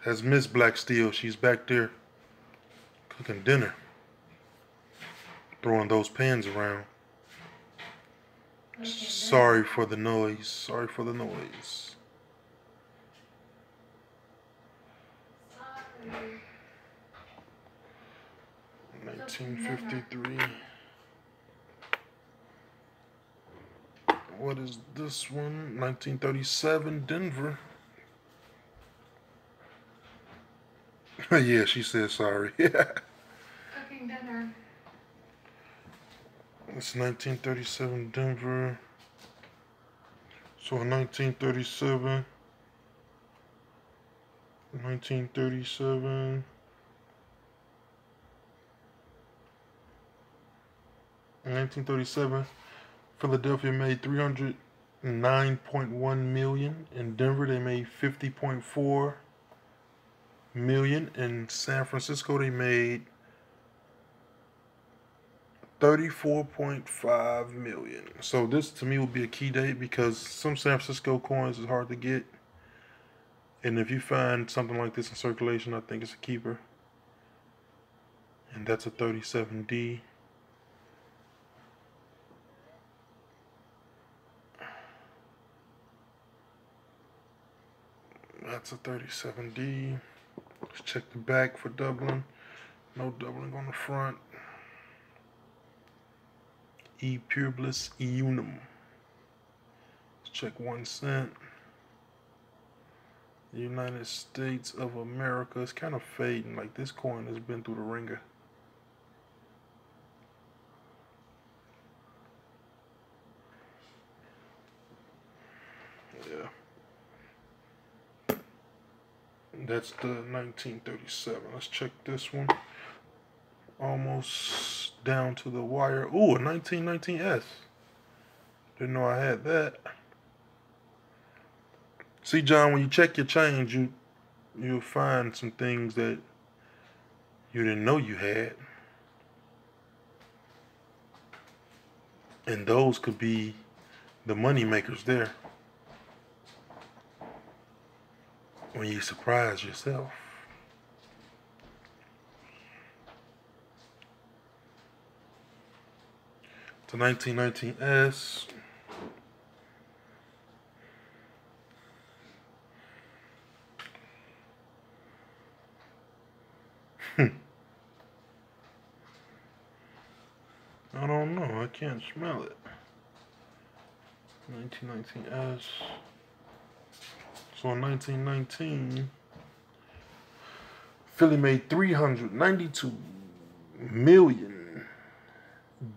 That's Miss Black Steel. She's back there cooking dinner, throwing those pans around. Sorry for the noise. Sorry for the noise. Sorry. 1953. What is this one? 1937 Denver. Yeah, she said sorry. Cooking dinner. It's 1937 Denver. So in 1937. In 1937, Philadelphia made 309.1 million. In Denver, they made 50.4 million. In San Francisco, they made 34.5 million. So this to me will be a key date because some San Francisco coins is hard to get. And if you find something like this in circulation, I think it's a keeper. And that's a 37D. That's a 37D. Let's check the back for doubling. No doubling on the front. E Puribus Unum. Let's check 1 cent. United States of America. It's kind of fading. Like this coin has been through the ringer. Yeah. That's the 1937. Let's check this one. Almost down to the wire. Ooh, a 1919S. Didn't know I had that. See, John, when you check your change, you'll find some things that you didn't know you had. And those could be the money makers there. When you surprise yourself. The 1919S. I don't know. I can't smell it. 1919S. So in 1919, Philly made 392 million.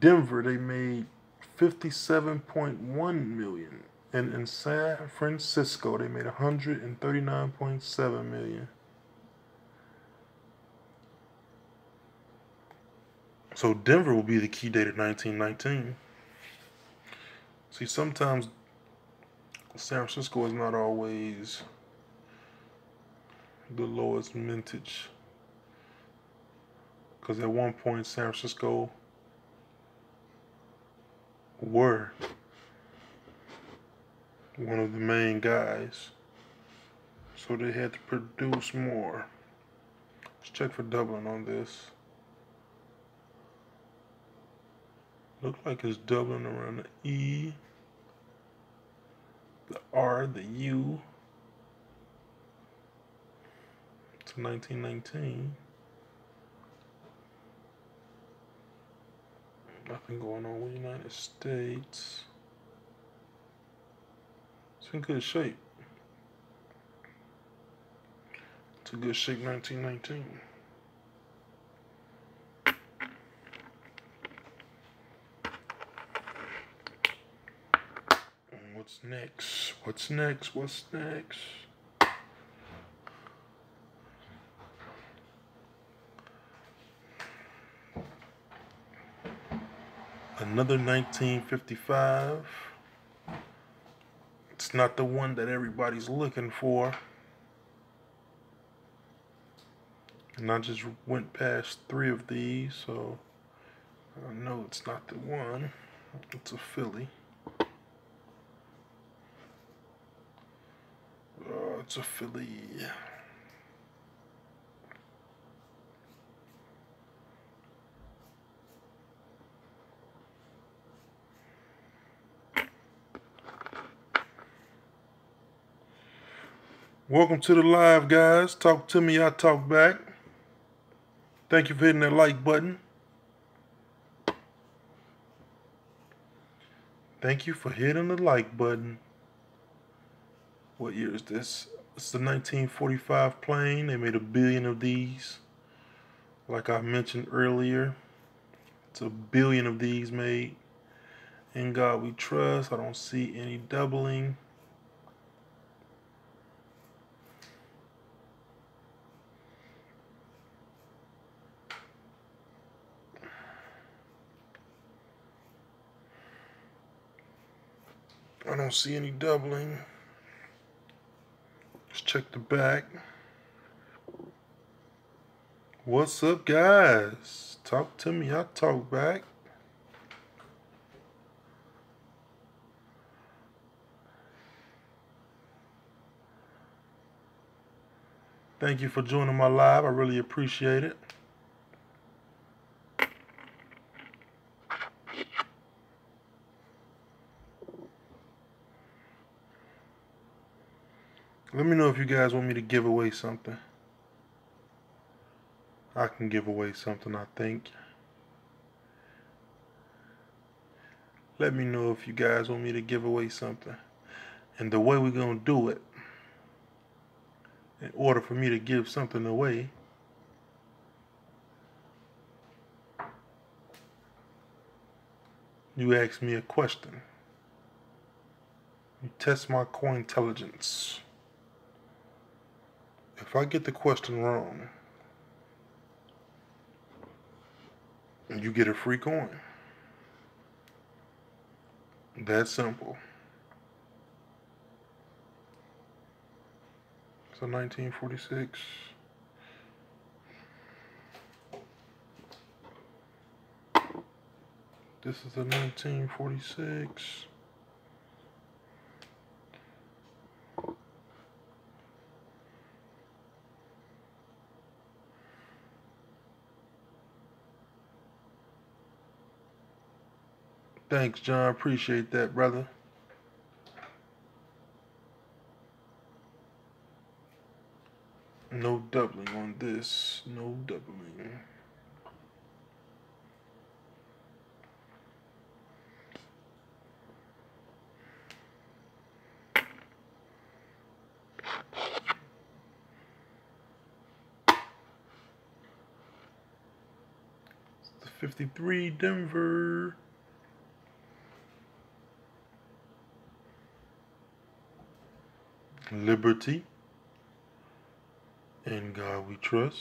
Denver, they made 57.1 million. And in San Francisco, they made 139.7 million. So Denver will be the key date of 1919. See, sometimes San Francisco is not always the lowest mintage. Because at one point, San Francisco were one of the main guys. So they had to produce more. Let's check for doubling on this. Looks like it's doubling around the E, the R, the U. It's 1919. Nothing going on with the United States. It's in good shape. It's a good shape 1919. What's next? What's next? What's next? Another 1955. It's not the one that everybody's looking for. And I just went past 3 of these, so I know it's not the one. It's a Philly. It's a Philly. Welcome to the live, guys. Talk to me, I talk back. Thank you for hitting that like button. Thank you for hitting the like button. What year is this? It's the 1945 plane. They made 1 billion of these. Like I mentioned earlier, it's 1 billion of these made. In God we trust. I don't see any doubling. I don't see any doubling. Let's check the back. What's up, guys? Talk to me, I talk back. Thank you for joining my live. I really appreciate it. Let me know if you guys want me to give away something. I can give away something, I think. Let me know if you guys want me to give away something. And the way we're going to do it in order for me to give something away. You ask me a question. You test my coin intelligence. If I get the question wrong, you get a free coin. That simple. So 1946. This is a 1946. Thanks, John. Appreciate that, brother. No doubling on this. No doubling. It's the 53 Denver. Liberty. In God we trust.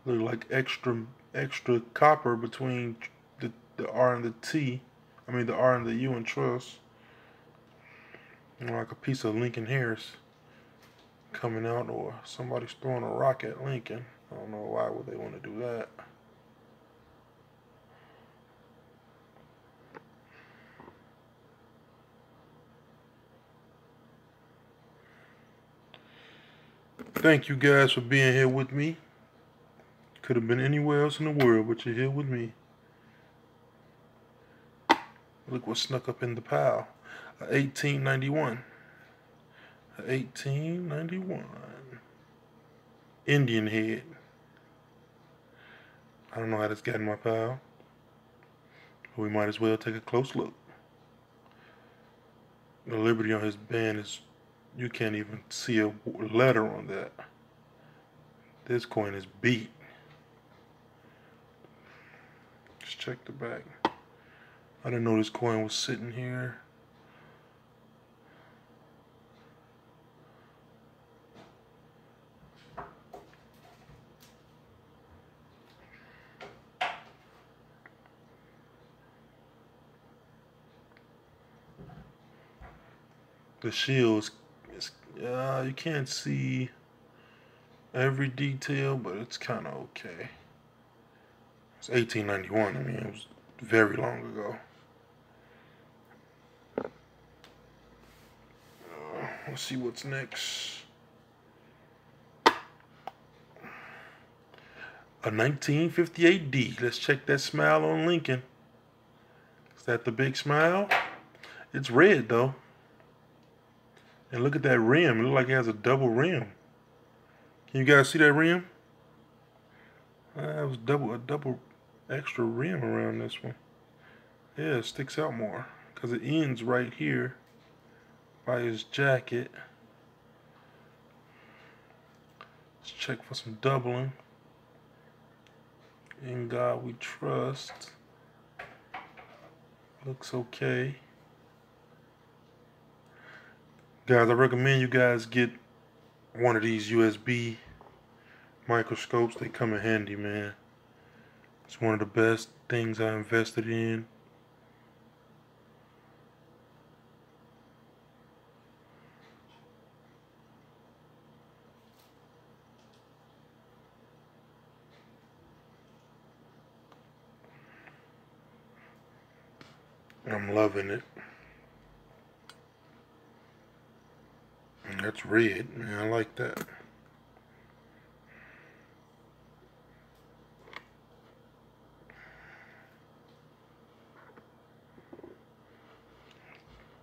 Look like extra copper between the R and the T. I mean the R and the U in trust. Like a piece of Lincoln Harris coming out, or somebody's throwing a rock at Lincoln. I don't know why would they want to do that. Thank you guys for being here with me. Could have been anywhere else in the world, but you're here with me. Look what snuck up in the pile. 1891. 1891. Indian head. I don't know how this got in my pile. We might as well take a close look. The Liberty on his band is, you can't even see a letter on that. This coin is beat. Let's check the back. I didn't know this coin was sitting here. The shield is you can't see every detail, but it's kind of okay. It's 1891. I mean, it was very long ago. Let's see what's next. A 1958 D. Let's check that smile on Lincoln. Is that the big smile? It's red though. And look at that rim. It looks like it has a double rim. Can you guys see that rim? It was a double extra rim around this one. Yeah, it sticks out more because it ends right here by his jacket. Let's check for some doubling. In God we trust. Looks okay. Guys, I recommend you guys get one of these USB microscopes. They come in handy, man. It's one of the best things I invested in. I'm loving it. And that's red, man. I like that.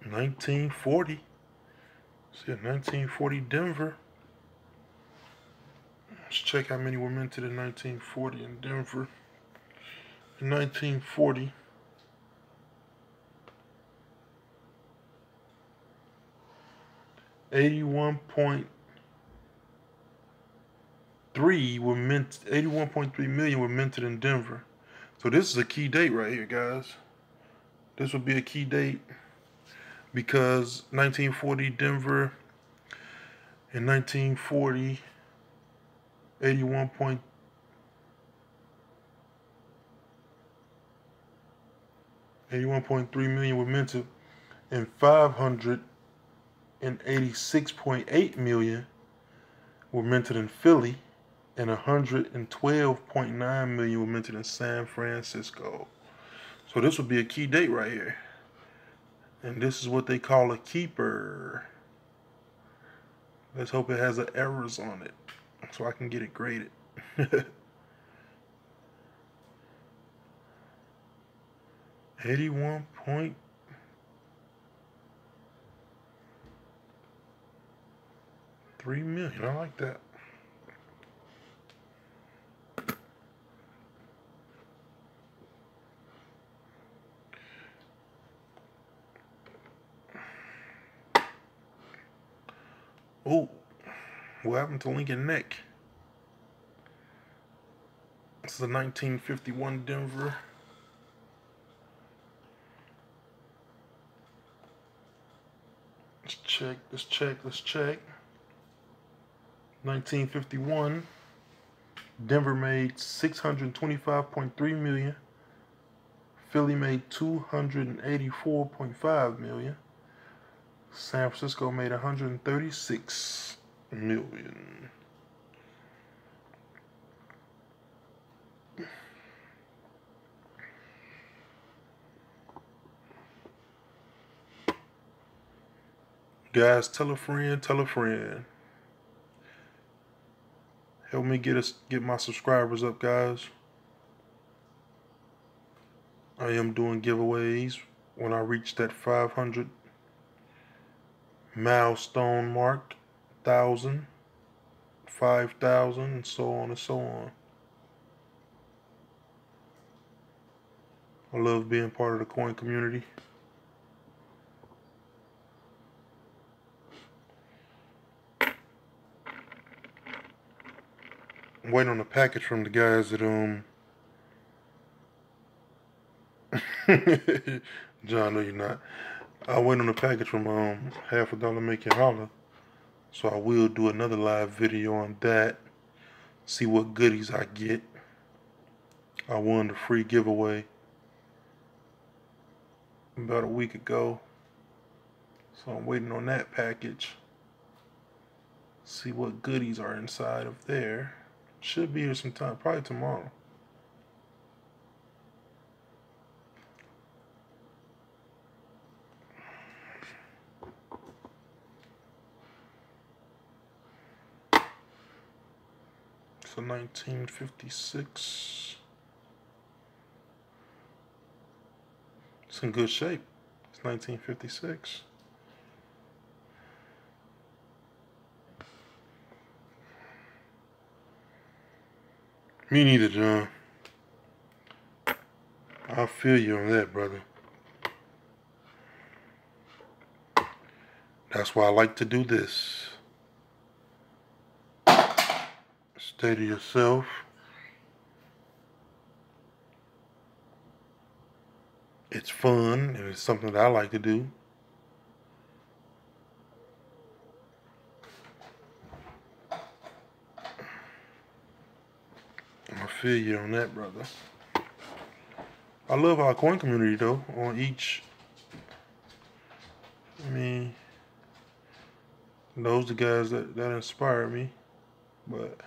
$1940. See, 1940 Denver. Let's check how many were minted in 1940 in Denver. In 1940. 81.3 million were minted in Denver. So this is a key date right here, guys. This would be a key date because 1940 Denver in 1940, 81.3 million were minted, and 586.8 million were minted in Philly, and 112.9 million were minted in San Francisco. So this would be a key date right here. And this is what they call a keeper. Let's hope it has errors on it so I can get it graded. 81.3 million. I like that. Oh, what happened to Lincoln Neck? This is a 1951 Denver. Let's check. 1951. Denver made 625.3 million. Philly made 284.5 million. San Francisco made 136 million. Guys, tell a friend. Help me get my subscribers up, guys. I am doing giveaways when I reach that 500 milestone mark, 1,000, 5,000, and so on and so on. I love being part of the coin community. I'm waiting on a package from the guys at John, no you're not. I'm waiting on a package from Half a Dollar Make It Holler. So I will do another live video on that. See what goodies I get. I won the free giveaway about a week ago. So I'm waiting on that package. See what goodies are inside of there. Should be here sometime, probably tomorrow. So 1956. It's in good shape. It's 1956. Me neither, John. I feel you on that, brother. That's why I like to do this. Stay to yourself. It's fun, and it's something that I like to do. I feel you on that, brother. I love our coin community, though, on each. I mean, those are the guys that inspire me, but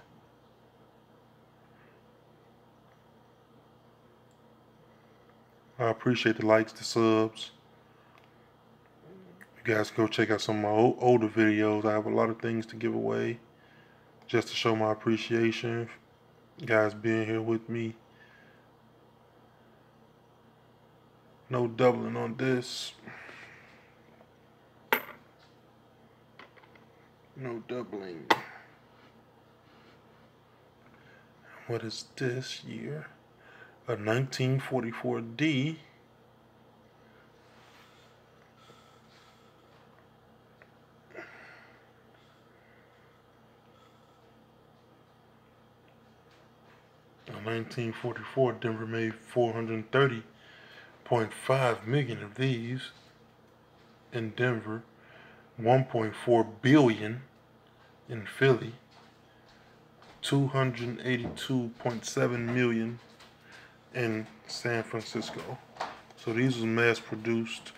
I appreciate the likes, the subs. You guys can go check out some of my older videos. I have a lot of things to give away just to show my appreciation. You guys being here with me. No doubling on this. No doubling. What is this year? A 1944D. 1944, Denver made 430.5 million of these. In Denver, 1.4 billion in Philly, 282.7 million in San Francisco. So these were mass produced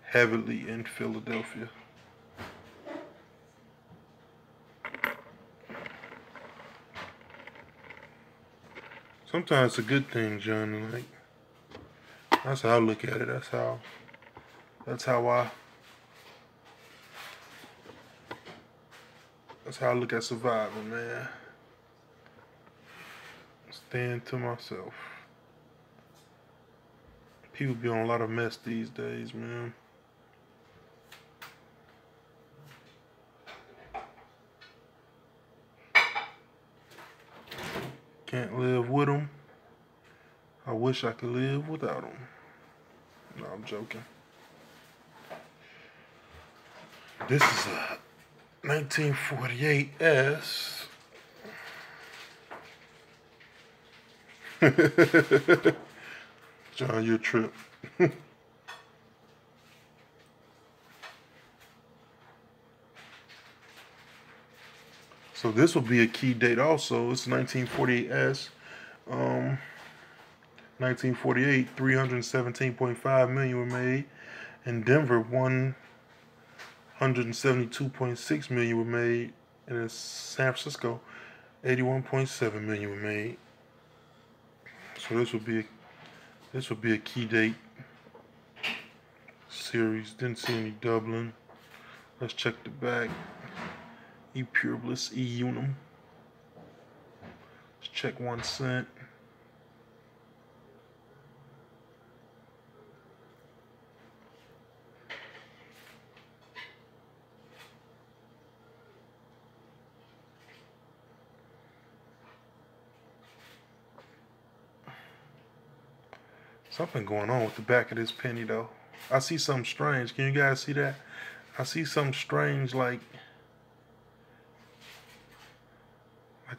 heavily in Philadelphia. Sometimes it's a good thing, John. Like, that's how I look at it. That's how I look at surviving, man. Staying to myself. People be on a lot of mess these days, man. Can't live with them. I wish I could live without them. No, I'm joking. This is a 1948 S. John, you're a trip. So this will be a key date also. It's 1948 S. 1948, 317.5 million were made. In Denver, 172.6 million were made. And in San Francisco, 81.7 million were made. So this will be a key date series. Didn't see any Dublin. Let's check the back. E Pure Bliss, E Unum. Let's check 1 cent. Something going on with the back of this penny though. I see something strange. Can you guys see that? I see something strange like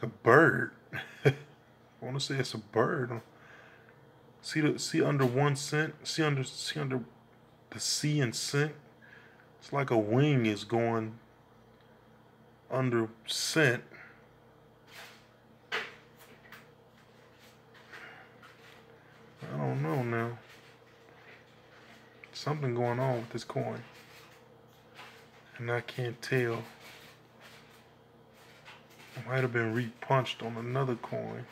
a bird. I want to say it's a bird. See under 1 cent. See under the C and cent. It's like a wing is going under cent. I don't know now. Something going on with this coin, and I can't tell. It might have been repunched on another coin.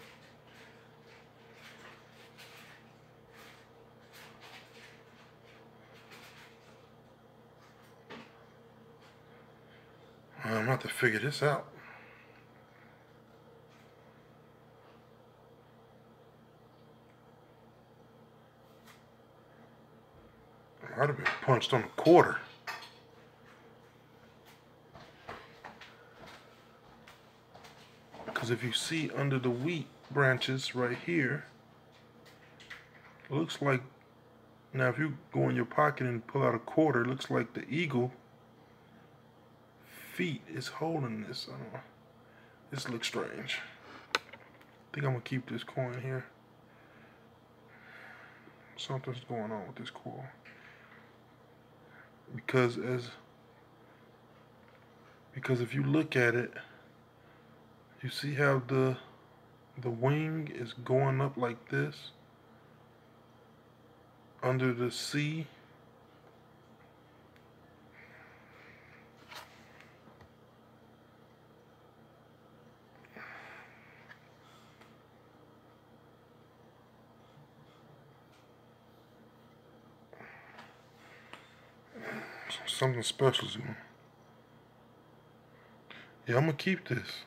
I'm gonna have to figure this out. It might have been punched on a quarter. Because if you see under the wheat branches right here, it looks like, now if you go in your pocket and pull out a quarter, it looks like the eagle feet is holding this. I don't know. This looks strange. I think I'm gonna keep this coin here. Something's going on with this coin. Because if you look at it, you see how the wing is going up like this under the C. Something special is going. Yeah, I'm gonna keep this.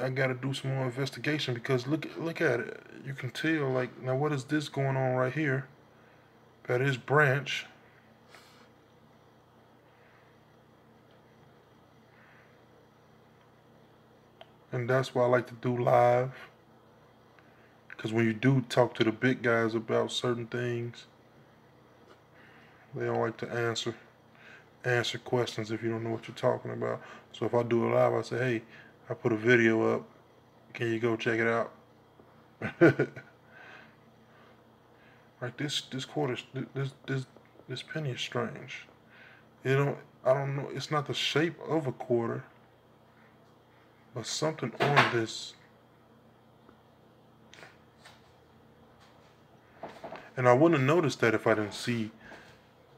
I gotta do some more investigation because look at it. You can tell, like, now what is this going on right here? That is branch. And that's why I like to do live. Because when you do talk to the big guys about certain things, they don't like to answer questions if you don't know what you're talking about. So if I do it live, I say, hey, I put a video up. Can you go check it out? Like this quarter, this penny is strange. I don't know. It's not the shape of a quarter, but something on this. And I wouldn't have noticed that if I didn't see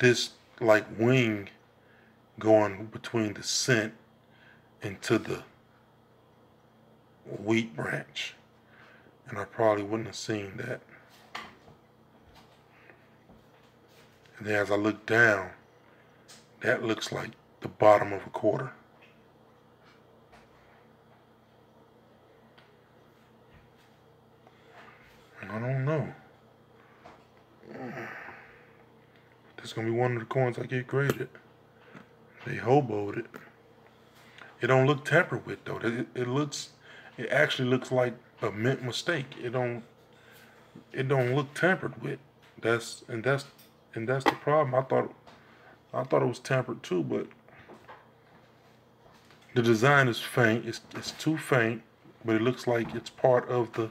this like wing going between the cent into the wheat branch. And I probably wouldn't have seen that. And then as I look down, that looks like the bottom of a quarter. And I don't know. This is gonna be one of the coins I get graded. They hoboed it. It don't look tampered with though. It actually looks like a mint mistake. It don't look tampered with. That's the problem. I thought it was tampered too, but the design is faint. It's too faint, but it looks like it's part of the.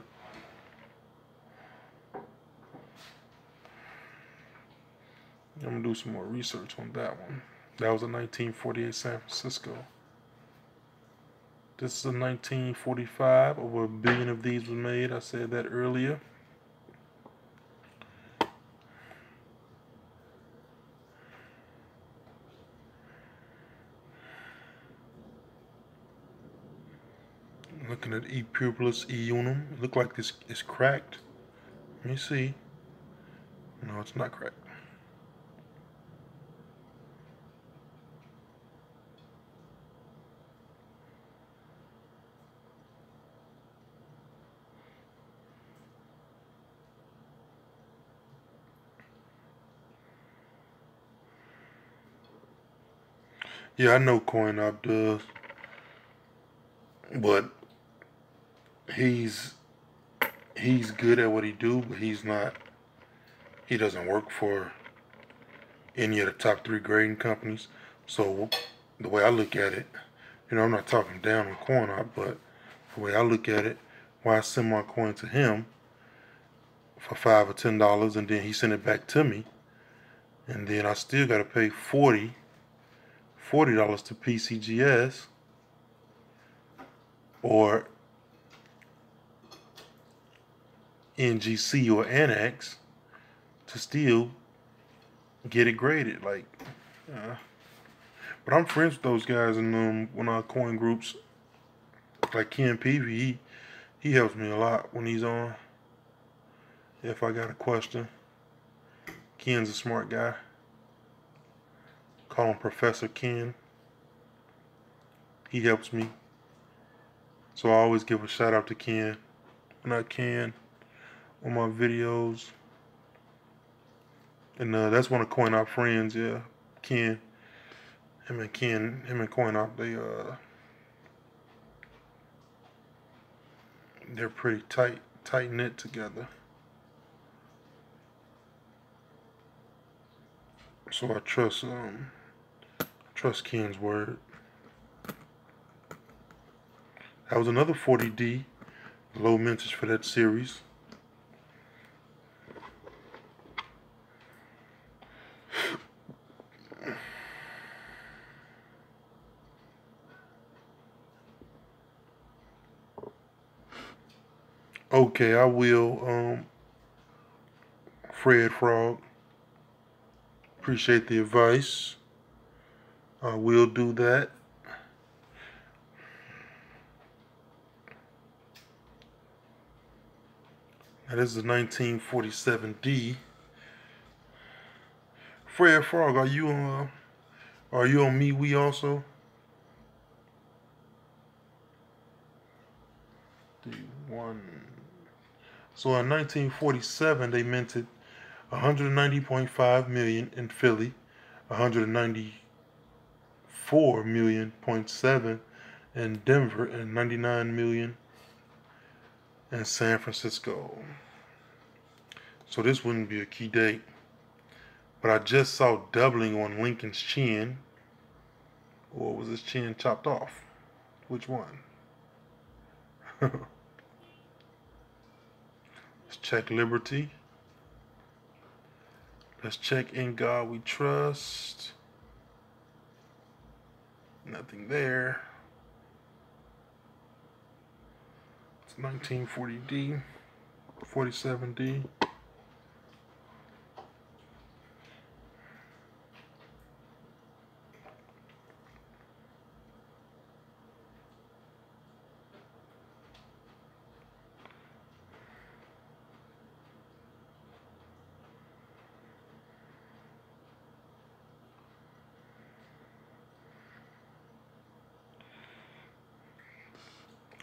I'm gonna do some more research on that one. That was a 1948 San Francisco. This is a 1945. Over 1 billion of these was made. I said that earlier. Looking at E Pupillus E Unum. It looked like this is cracked. Let me see. No, it's not cracked. Yeah, I know CoinOp does, but he's good at what he do, but he doesn't work for any of the top 3 grading companies. So the way I look at it, I'm not talking down on CoinOp, but the way I look at it, why I send my coin to him for $5 or $10, and then he send it back to me, and then I still got to pay $40 to PCGS or NGC or Annex to still get it graded. But I'm friends with those guys in one of our coin groups, like Ken Peavy. He helps me a lot when he's on. If I got a question, Ken's a smart guy. Call him Professor Ken. He helps me. So I always give a shout out to Ken when I can on my videos. And that's one of CoinOp friends, yeah. Ken. Him and CoinOp, they're pretty tight knit together. So I trust Ken's word. That was another 40D, low mintage for that series. Okay, I will, Fred Frog. Appreciate the advice. I will do that. Now this is a 1947D. Fred Frog, are you on MeWe also? So in 1947 they minted 190.5 million in Philly, 194.7 million in Denver, and 99 million in San Francisco. So this wouldn't be a key date. But I just saw doubling on Lincoln's chin. Or was his chin chopped off? Which one? Let's check Liberty. Let's check In God We Trust. Nothing there. It's 1940D, 47D.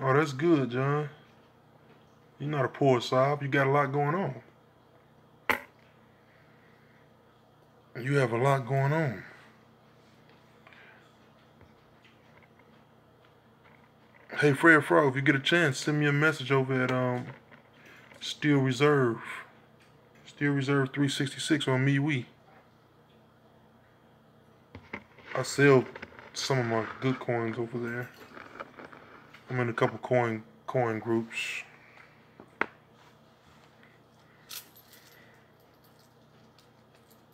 Oh, that's good, John. You're not a poor sob. You got a lot going on. You have a lot going on. Hey, Fred Frog, if you get a chance, send me a message over at Steel Reserve. Steel Reserve 366 on MeWe. I sell some of my good coins over there. I'm in a couple coin groups.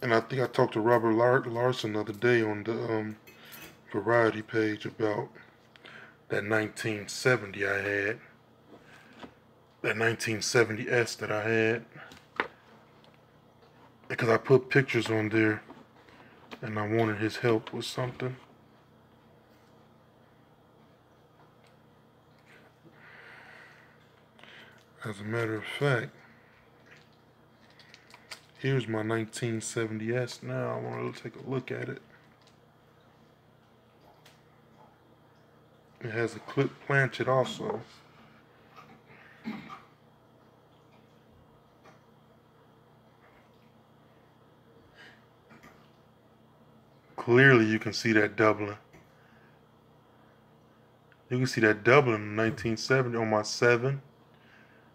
And I think I talked to Robert Larson the other day on the Variety page about that 1970 I had. That 1970S that I had. Because I put pictures on there and I wanted his help with something. As a matter of fact, here's my 1970S now. I want to take a look at it. It has a clip planchet also. Clearly you can see that doubling. You can see that doubling in 1970 on my 7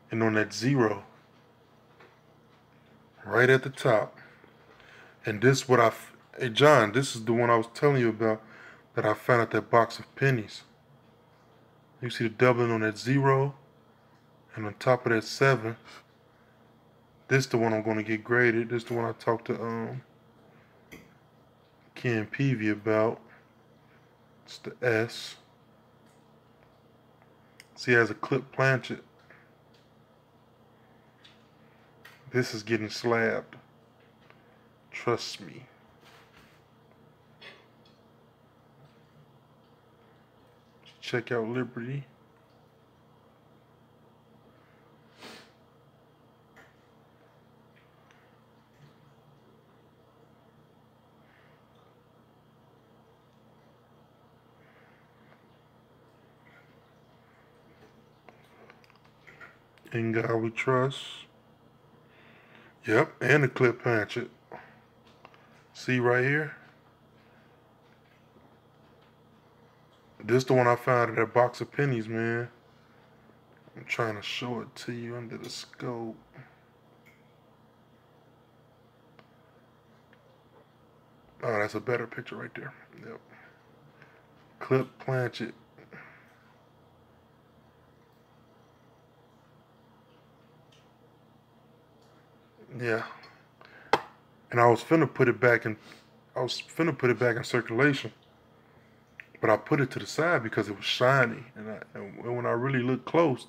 and on that 0. Right at the top. And this what hey John, this is the one I was telling you about that I found at that box of pennies. You see the doubling on that 0 and on top of that 7. This is the one I'm going to get graded. This is the one I talked to Ken Peavy about. It's the S. See, it has a clip planchet. This is getting slabbed. Trust me. Check out Liberty. In God We Trust. Yep, and the clip planchet. See right here? This the one I found at that box of pennies, man. I'm trying to show it to you under the scope. Oh, that's a better picture right there. Yep. Clip planchet. Yeah. And I was finna put it back in circulation. But I put it to the side because it was shiny. And when I really looked close,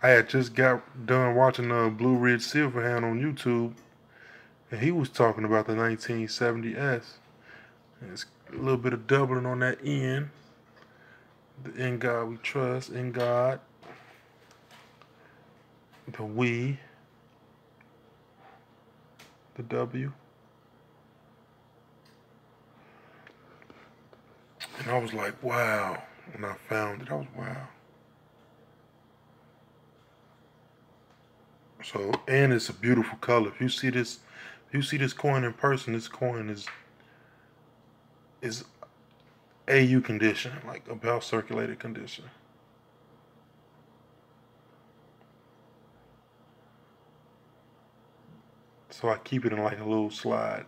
I had just got done watching Blue Ridge Silverhand on YouTube. And he was talking about the 1970S. And it's a little bit of doubling on that N. The In God We Trust, In God. The We. The W. And I was like, wow. When I found it, I was wow. So, and it's a beautiful color. If you see this coin in person, this coin is AU condition, like about circulated condition. So I keep it in like a little slide.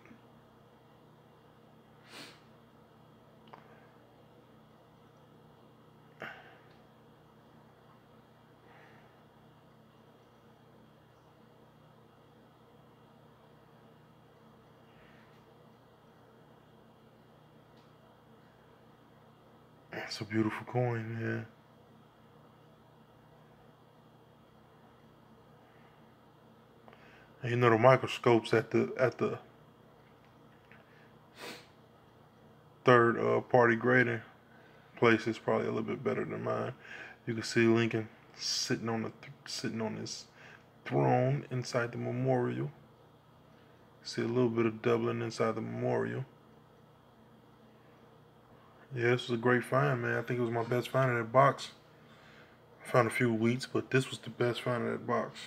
It's a beautiful coin, man. And you know the microscopes at the third party grading place is probably a little bit better than mine. You can see Lincoln sitting on his throne inside the memorial. See a little bit of doubling inside the memorial. Yeah, this was a great find, man. I think it was my best find in that box. I found a few wheats, but this was the best find in that box.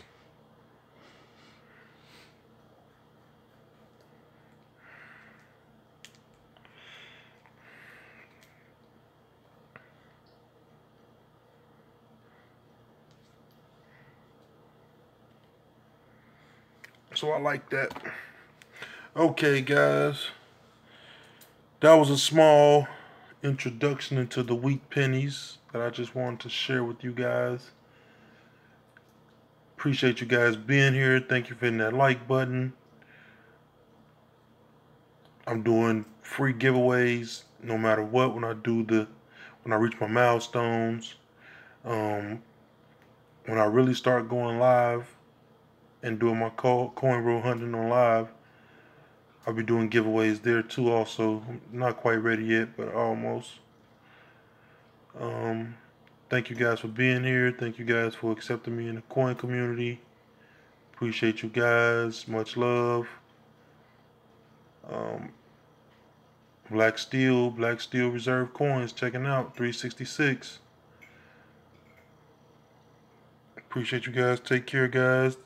So I like that. Okay, guys. That was a small introduction into the wheat pennies that I just wanted to share with you guys. Appreciate you guys being here. Thank you for hitting that like button. I'm doing free giveaways no matter what when I reach my milestones. When I really start going live and doing my coin roll hunting on live, I'll be doing giveaways there too also. I'm not quite ready yet, but almost. Thank you guys for being here. Thank you guys for accepting me in the coin community. Appreciate you guys. Much love. Black Steel Reserve Coins checking out 366. Appreciate you guys. Take care, guys.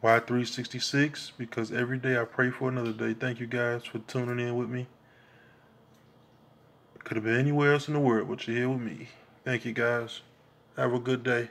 Why 366? Because every day I pray for another day. Thank you guys for tuning in with me. Could have been anywhere else in the world, but you're here with me. Thank you guys. Have a good day.